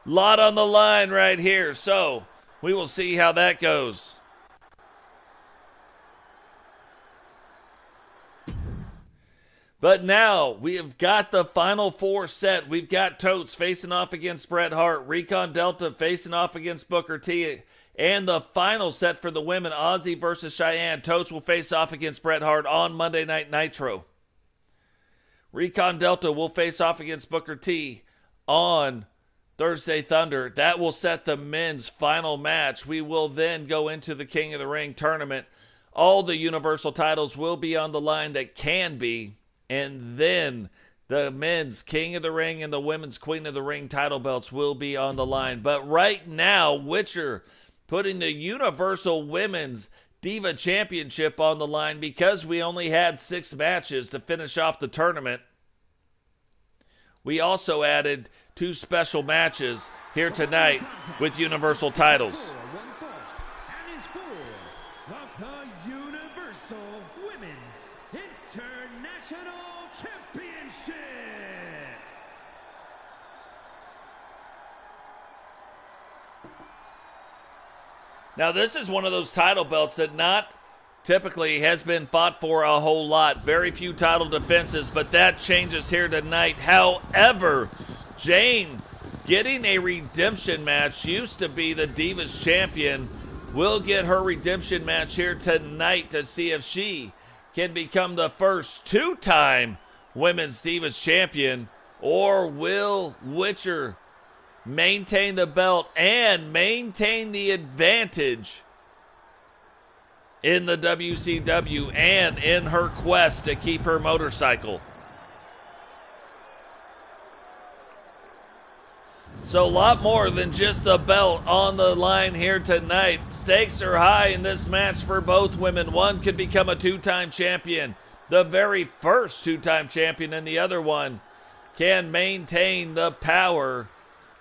Lot on the line right here, so we will see how that goes. But now we have got the final four set. We've got Totes facing off against Bret Hart, Recon Delta facing off against Booker T, and the final set for the women, Ozzy versus Shyanne. Totes will face off against Bret Hart on Monday Night Nitro. Recon Delta will face off against Booker T on Thursday Thunder. That will set the men's final match. We will then go into the King of the Ring tournament. All the Universal titles will be on the line that can be. And then the men's King of the Ring and the women's Queen of the Ring title belts will be on the line. But right now, Witcher putting the Universal Women's Diva Championship on the line because we only had 6 matches to finish off the tournament. We also added 2 special matches here tonight with Universal titles. Now, this is one of those title belts that not typically has been fought for a whole lot. Very few title defenses, but that changes here tonight. However, Jane getting a redemption match, used to be the Divas champion, will get her redemption match here tonight to see if she can become the first 2-time Women's Divas champion, or will Witcher maintain the belt and maintain the advantage in the WCW and in her quest to keep her motorcycle. So a lot more than just the belt on the line here tonight. Stakes are high in this match for both women. One could become a 2-time champion, the very first 2-time champion, and the other one can maintain the power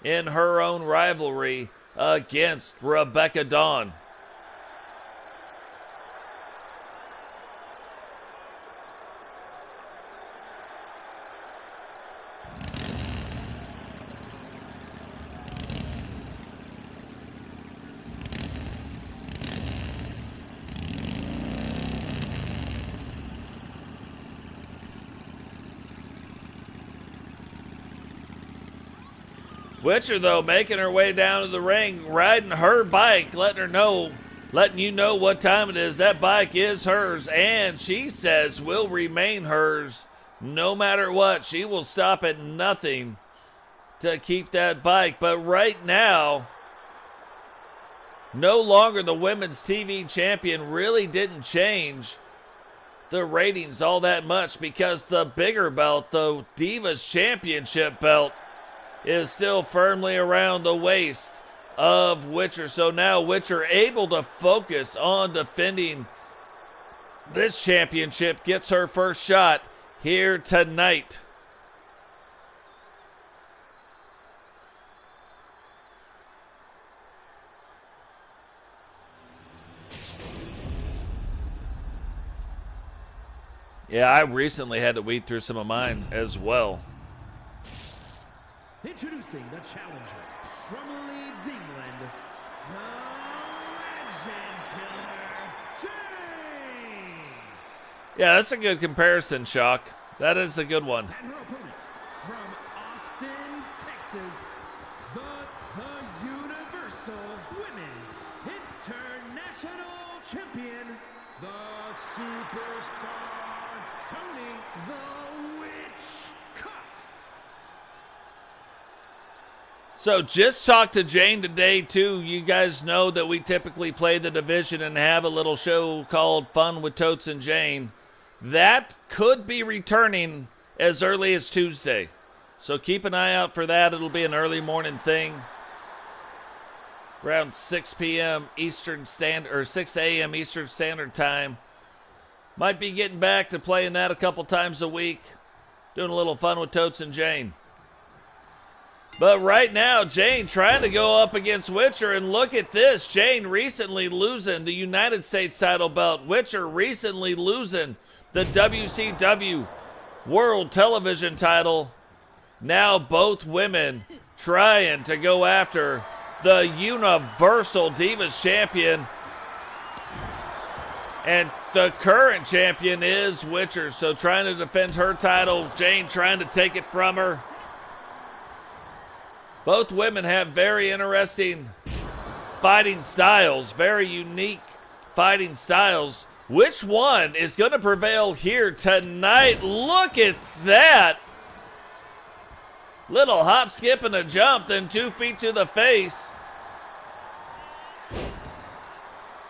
in her own rivalry against Rebecca Dawn. Witcher, though, making her way down to the ring, riding her bike, letting you know what time it is. That bike is hers, and she says will remain hers no matter what. She will stop at nothing to keep that bike. But right now, no longer the women's TV champion, really didn't change the ratings all that much because the bigger belt, the Divas Championship belt, is still firmly around the waist of Witcher. So now Witcher able to focus on defending this championship, gets her first shot here tonight. Yeah, I recently had to weed through some of mine as well. Introducing the challenger from Leeds, England, the Legend Killer, Jane. Yeah, that's a good comparison, Shock. That is a good one. And her opponent from Austin, Texas, the Universal Women's International Champion, the Superstar, Tony the Witch Cox. So just talked to Jane today, too. You guys know that we typically play the division and have a little show called Fun with Totes and Jane. That could be returning as early as Tuesday. So keep an eye out for that. It'll be an early morning thing. Around 6 p.m. Eastern Standard, or 6 a.m. Eastern Standard Time. Might be getting back to playing that a couple times a week. Doing a little Fun with Totes and Jane. But right now, Jane trying to go up against Witcher, and look at this. Jane recently losing the United States title belt. Witcher recently losing the WCW World Television title. Now both women trying to go after the Universal Divas Champion. And the current champion is Witcher, so trying to defend her title. Jane trying to take it from her. Both women have very interesting fighting styles, very unique fighting styles. Which one is going to prevail here tonight? Look at that. Little hop, skip, and a jump, then 2 feet to the face.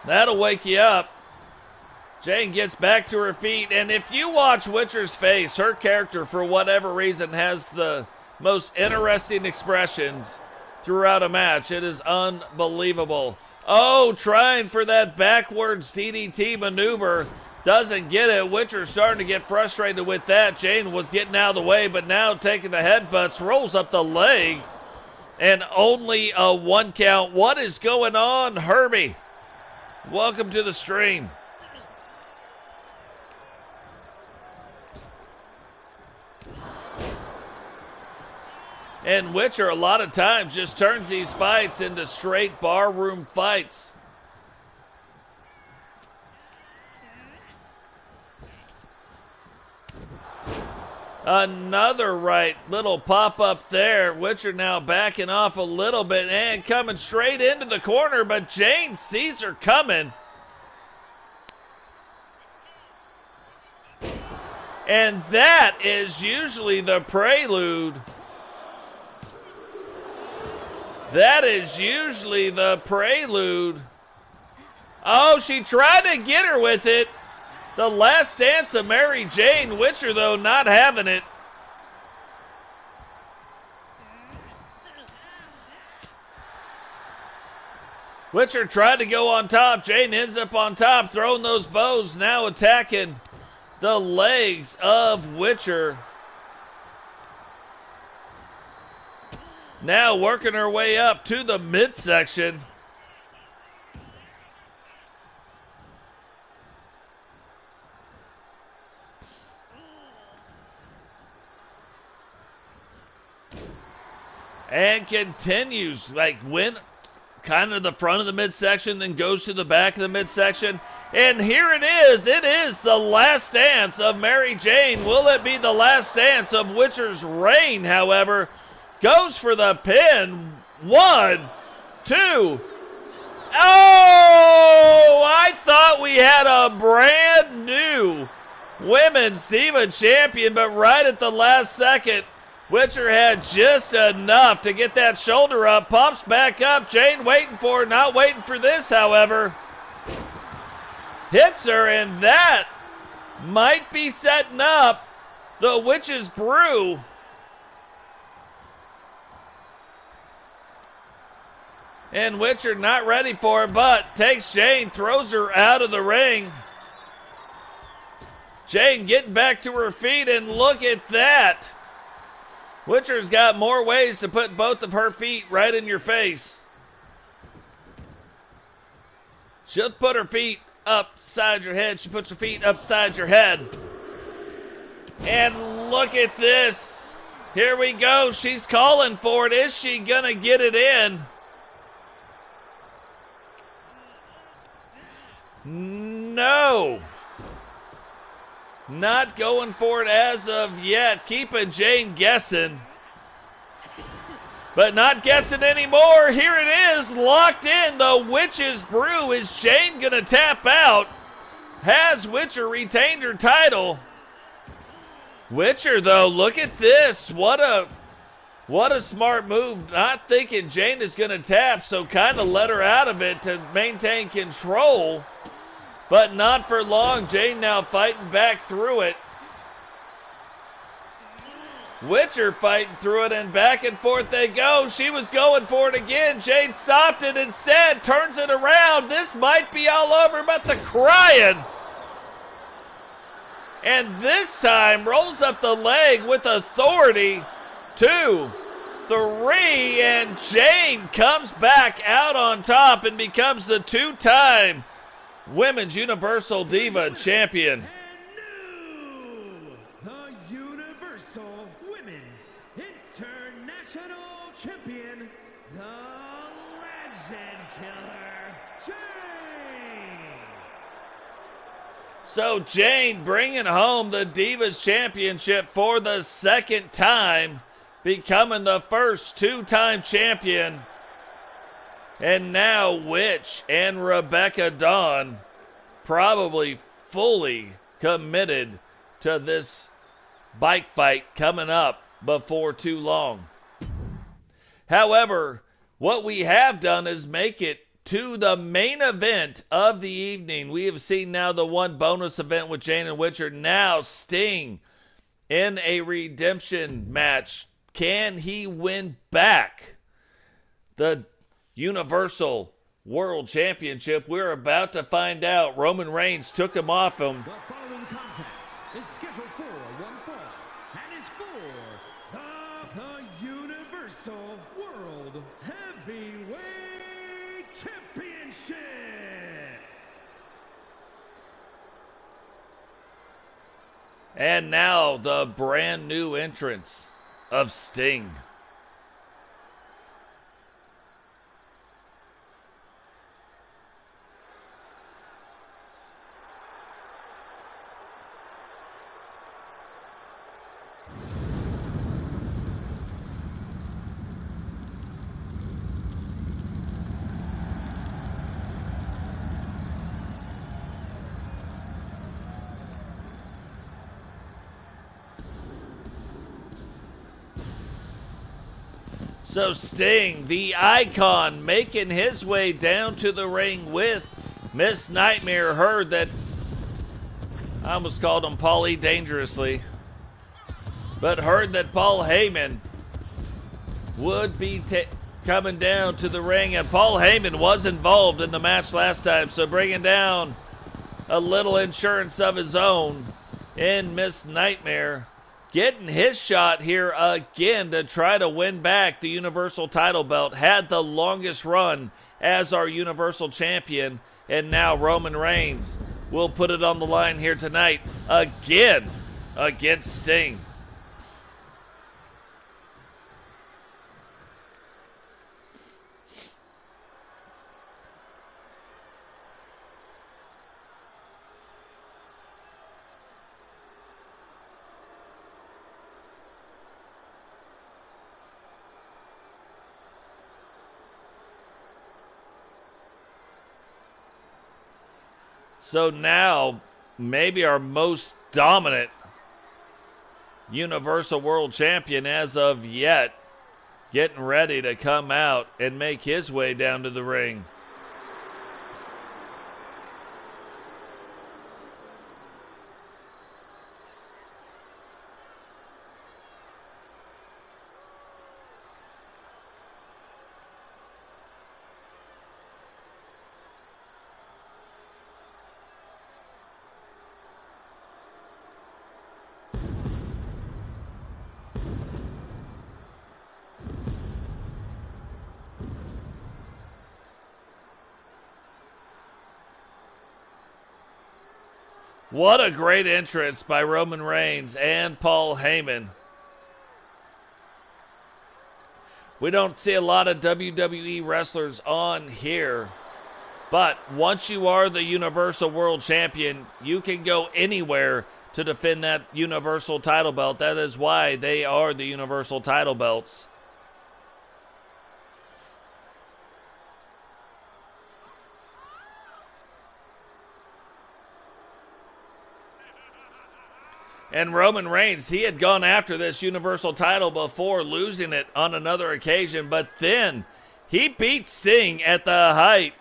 That'll wake you up. Jane gets back to her feet, and if you watch Witcher's face, her character, for whatever reason, has the most interesting expressions throughout a match. It is unbelievable. Oh, trying for that backwards DDT maneuver. Doesn't get it. Witcher starting to get frustrated with that. Jane was getting out of the way, but now taking the headbutts, rolls up the leg, and only a 1 count. What is going on, Herbie? Welcome to the stream. And Witcher a lot of times just turns these fights into straight barroom fights. Another right, little pop up there. Witcher now backing off a little bit and coming straight into the corner, but Jane sees her coming. And that is usually the prelude. That is usually the prelude. Oh, she tried to get her with it. The last dance of Mary Jane. Witcher, though, not having it. Witcher tried to go on top. Jane ends up on top, throwing those bows, now attacking the legs of Witcher. Now working her way up to the midsection. And continues, like went kind of the front of the midsection, then goes to the back of the midsection. And here it is the last dance of Mary Jane. Will it be the last dance of Witcher's reign, however? Goes for the pin. 1, 2. Oh, I thought we had a brand new Women's Diva Champion, but right at the last second, Witcher had just enough to get that shoulder up. Pops back up. Jane waiting for it. Not waiting for this, however. Hits her, and that might be setting up the Witch's Brew. And Witcher not ready for it, but takes Jane, throws her out of the ring. Jane getting back to her feet, and look at that. Witcher's got more ways to put both of her feet right in your face. She'll put her feet upside your head. She puts her feet upside your head. And look at this. Here we go. She's calling for it. Is she going to get it in? No. Not going for it as of yet. Keeping Jane guessing. But not guessing anymore. Here it is, locked in. The Witch's Brew. Is Jane going to tap out? Has Witcher retained her title? Witcher, though, look at this. What a What a smart move. Not thinking Jane is going to tap, so kind of let her out of it to maintain control. But not for long. Jane now fighting back through it. Witcher fighting through it, and back and forth they go. She was going for it again. Jane stopped it instead, turns it around. This might be all over, but the crying. And this time rolls up the leg with authority. 2, 3, and Jane comes back out on top and becomes the 2-time Women's Universal Diva Champion. The Universal Women's International Champion, the Legend Killer, Jane. So Jane bringing home the Divas Championship for the second time, becoming the first 2-time champion. And now Witch and Rebecca Dawn probably fully committed to this bike fight coming up before too long. However, what we have done is make it to the main event of the evening. We have seen now the one bonus event with Jane and Witcher. Now Sting in a redemption match. Can he win back the Universal World Championship? We're about to find out. Roman Reigns took him off him. The following contest is scheduled for one fall and is for the Universal World Heavyweight Championship. And now the brand new entrance of Sting. So Sting, the icon, making his way down to the ring with Miss Nightmare. Heard that, I almost called him Paulie dangerously, but heard that Paul Heyman would be coming down to the ring, and Paul Heyman was involved in the match last time, so bringing down a little insurance of his own in Miss Nightmare. Getting his shot here again to try to win back the Universal title belt. Had the longest run as our Universal Champion. And now Roman Reigns will put it on the line here tonight again against Sting. So now, maybe our most dominant Universal World Champion as of yet, getting ready to come out and make his way down to the ring. What a great entrance by Roman Reigns and Paul Heyman. We don't see a lot of WWE wrestlers on here, but once you are the Universal World Champion, you can go anywhere to defend that Universal title belt. That is why they are the Universal title belts. And Roman Reigns, he had gone after this Universal title before, losing it on another occasion, but then he beat Sting at the height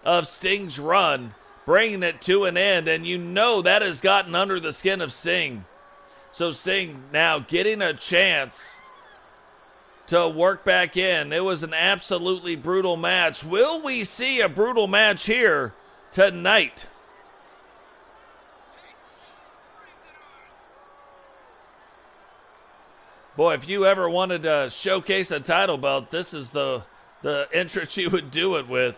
of Sting's run, bringing it to an end, and you know that has gotten under the skin of Sting. So Sting now getting a chance to work back in. It was an absolutely brutal match. Will we see a brutal match here tonight? Boy, if you ever wanted to showcase a title belt, this is the entrance you would do it with.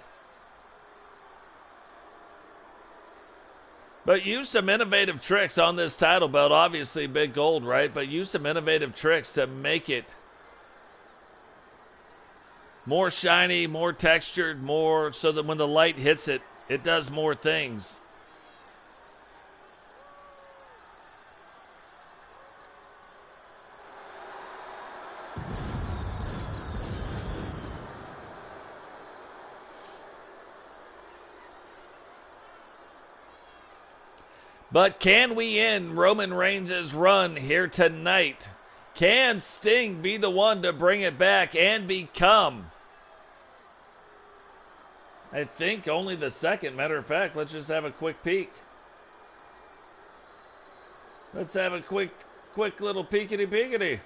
But use some innovative tricks on this title belt. Obviously, big gold, right? But use some innovative tricks to make it more shiny, more textured, more so that when the light hits it, it does more things. But can we end Roman Reigns' run here tonight? Can Sting be the one to bring it back and become, I think, only the second? Matter of fact, let's just have a quick peek. Let's have a quick little peekity-peekity.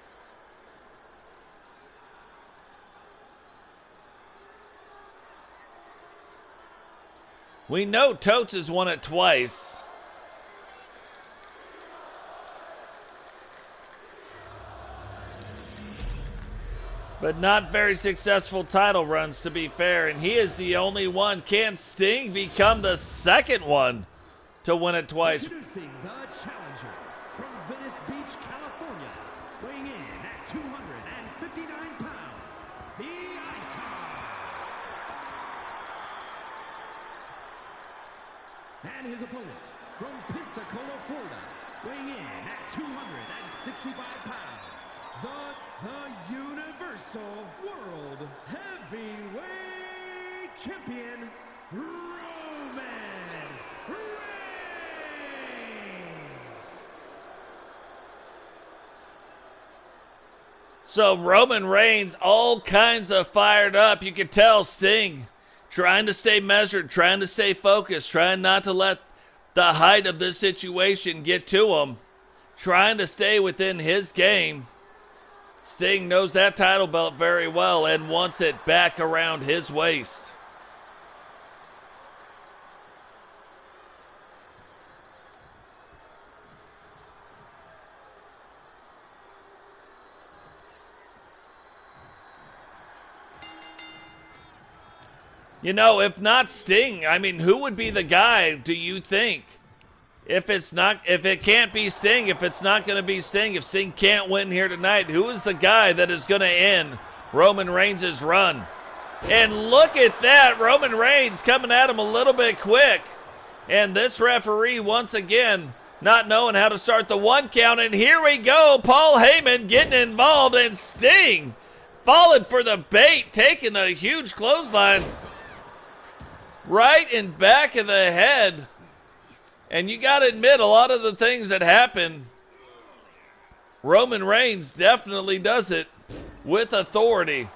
We know Totes has won it twice. But not very successful title runs, to be fair, and he is the only one. Can Sting become the second one to win it twice? Introducing the challenger from Venice Beach, California, weighing in at 259 pounds, the Icon. And his opponent from Pensacola, Florida, weighing in at 265 pounds, the Universal World Heavyweight Champion, Roman Reigns. So Roman Reigns, all kinds of fired up. You can tell Sting trying to stay measured, trying to stay focused, trying not to let the height of this situation get to him, trying to stay within his game. Sting knows that title belt very well and wants it back around his waist. You know, if not Sting, I mean, who would be the guy, do you think? If it can't be Sting, if it's not going to be Sting, if Sting can't win here tonight, who is the guy that is going to end Roman Reigns' run? And look at that, Roman Reigns coming at him a little bit quick. And this referee, once again, not knowing how to start the 1 count. And here we go, Paul Heyman getting involved, and Sting falling for the bait, taking the huge clothesline right in back of the head. And you got to admit, a lot of the things that happen, Roman Reigns definitely does it with authority.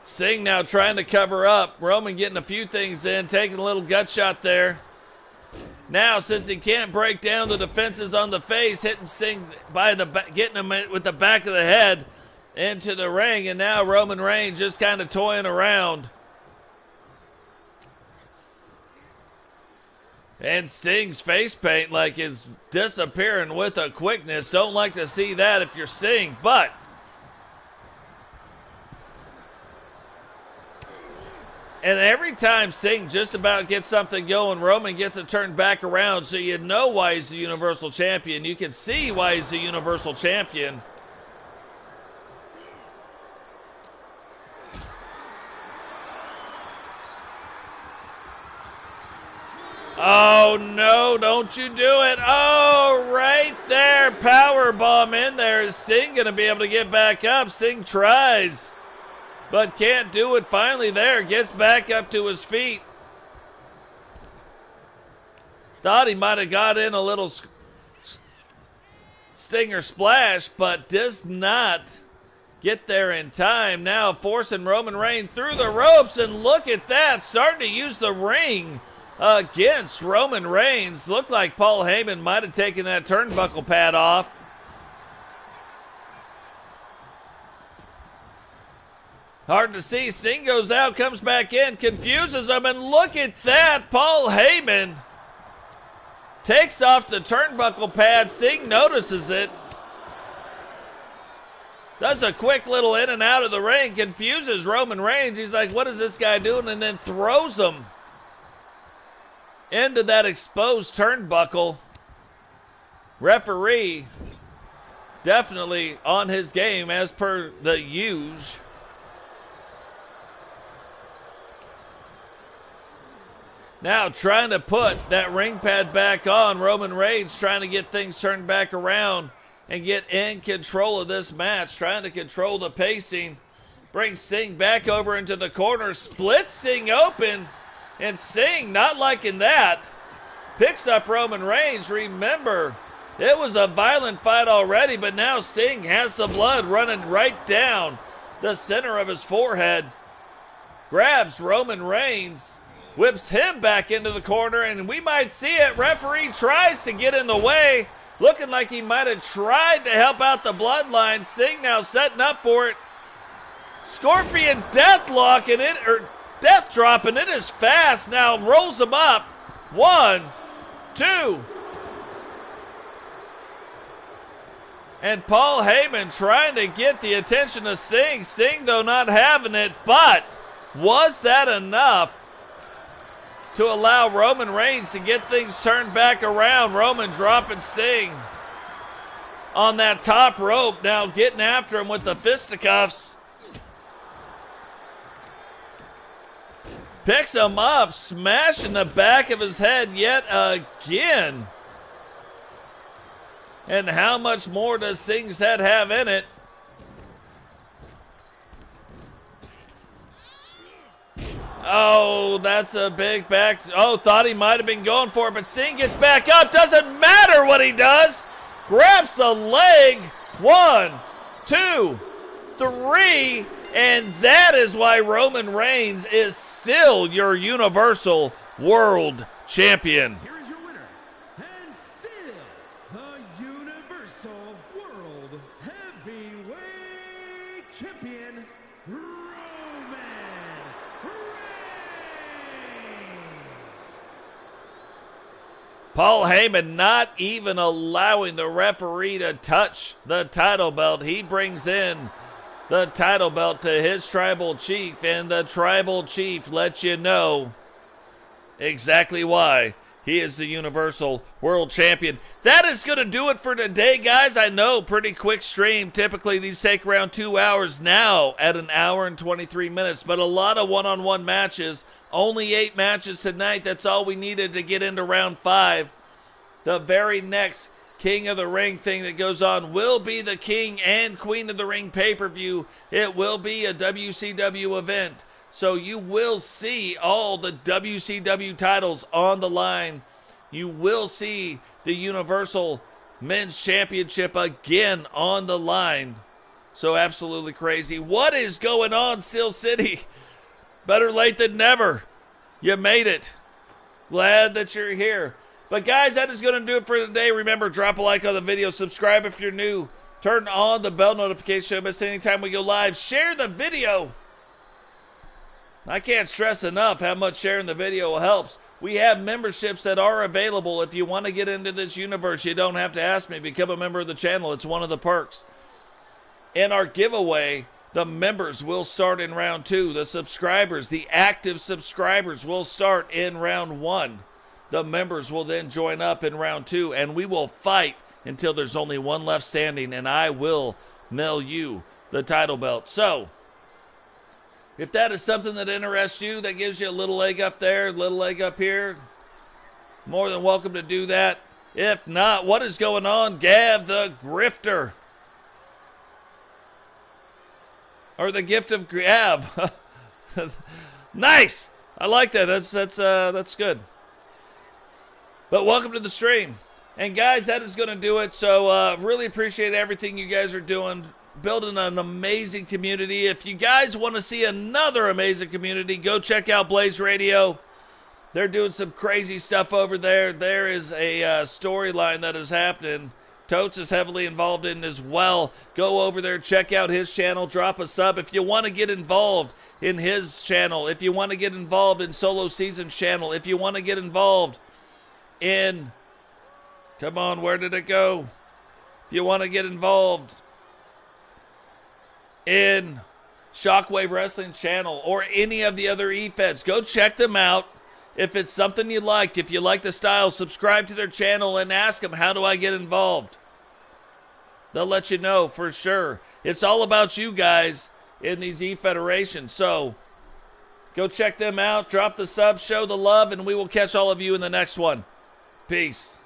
Sting now trying to cover up. Roman getting a few things in, taking a little gut shot there. Now, since he can't break down the defenses on the face, hitting Sting by the getting him with the back of the head into the ring. And now Roman Reigns just kind of toying around. And Sting's face paint is disappearing with a quickness. Don't like to see that if you're Sting, but and every time Sting just about gets something going, Roman gets it turned back around, so you know why he's the Universal Champion. You can see why he's the Universal Champion. Oh, no, don't you do it. Oh, right there. Power bomb in there. Is Sting going to be able to get back up? Sting tries, but can't do it. Finally there. Gets back up to his feet. Thought he might have got in a little Stinger splash, but does not get there in time. Now forcing Roman Reigns through the ropes, and look at that, starting to use the ring against Roman Reigns. Looked like Paul Heyman might have taken that turnbuckle pad off. Hard to see. Sting goes out, comes back in, confuses him, and look at that. Paul Heyman takes off the turnbuckle pad. Sting notices it. Does a quick little in and out of the ring, confuses Roman Reigns. He's like, what is this guy doing? And then throws him into that exposed turnbuckle. Referee definitely on his game as per the usual. Now trying to put that ring pad back on. Roman Reigns trying to get things turned back around and get in control of this match. Trying to control the pacing. Brings Sting back over into the corner. Splits Sting open. And Sting, not liking that, picks up Roman Reigns. Remember, it was a violent fight already, but now Sting has the blood running right down the center of his forehead. Grabs Roman Reigns. Whips him back into the corner, and we might see it. Referee tries to get in the way. Looking like he might have tried to help out the bloodline. Sting now setting up for it. Scorpion deathlock, and death drop, and it is fast. Now rolls him up. 1, 2. And Paul Heyman trying to get the attention of Sting. Sting, though, not having it, but was that enough to allow Roman Reigns to get things turned back around? Roman dropping Sting on that top rope, now getting after him with the fisticuffs. Picks him up, smashing the back of his head yet again. And how much more does Sting's head have in it? Oh, that's a big back. Oh, thought he might have been going for it, but Sting gets back up. Doesn't matter what he does. Grabs the leg. 1, 2, 3. And that is why Roman Reigns is still your Universal World Champion. Here is your winner, and still the Universal World Heavyweight Champion, Roman Reigns. Paul Heyman not even allowing the referee to touch the title belt. He brings in the title belt to his tribal chief, and the tribal chief lets you know exactly why he is the Universal World Champion. That is going to do it for today, guys. I know, pretty quick stream. Typically, these take around 2 hours, now at 1 hour and 23 minutes, but a lot of one-on-one matches. Only 8 matches tonight. That's all we needed to get into round 5. The very next King of the Ring thing that goes on will be the King and Queen of the Ring pay-per-view. It will be a WCW event. So you will see all the WCW titles on the line. You will see the Universal Men's Championship again on the line. So absolutely crazy. What is going on, Steel City? Better late than never. You made it. Glad that you're here. But guys, that is going to do it for today. Remember, drop a like on the video. Subscribe if you're new. Turn on the bell notification so you don't miss any time we go live. Share the video. I can't stress enough how much sharing the video helps. We have memberships that are available. If you want to get into this universe, you don't have to ask me. Become a member of the channel. It's one of the perks. In our giveaway, the members will start in round 2. The subscribers, the active subscribers, will start in round 1. The members will then join up in round 2, and we will fight until there's only one left standing, and I will mail you the title belt. So, if that is something that interests you, that gives you a little leg up there, a little leg up here, more than welcome to do that. If not, what is going on? Gav the Grifter. Or the gift of Gav. Nice! I like that. That's good. But welcome to the stream. And guys, that is going to do it. So really appreciate everything you guys are doing, building an amazing community. If you guys want to see another amazing community, go check out Blaze Radio. They're doing some crazy stuff over there. There is a storyline that is happening. Totes is heavily involved in as well. Go over there, check out his channel, drop a sub. If you want to get involved in his channel, if you want to get involved in Solo Season's channel, if you want to get involved in... Come on, where did it go? If you want to get involved in Shockwave Wrestling channel or any of the other E-Feds, go check them out. If it's something you liked, if you like the style, subscribe to their channel and ask them, how do I get involved? They'll let you know for sure. It's all about you guys in these E-Federations. So go check them out, drop the sub, show the love, and we will catch all of you in the next one. Peace.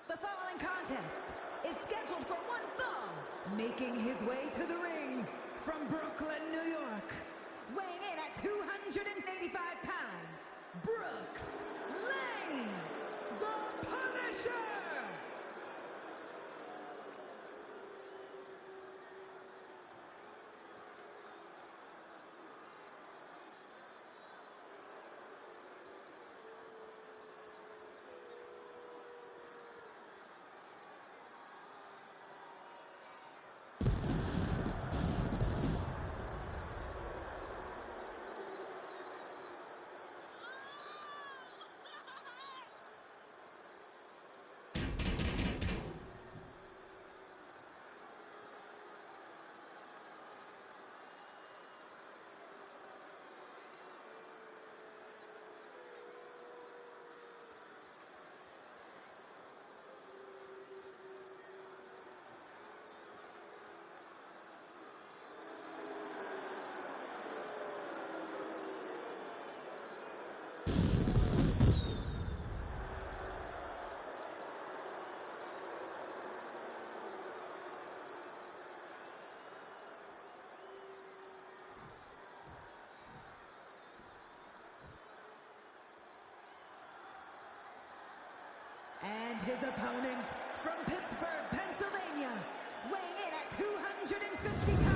The following contest is scheduled for one fall, making his way to the ring from Brooklyn, New York, weighing in at 285 pounds, Brooks Lane, the Punisher! his opponent from Pittsburgh, Pennsylvania, weighing in at 250 pounds.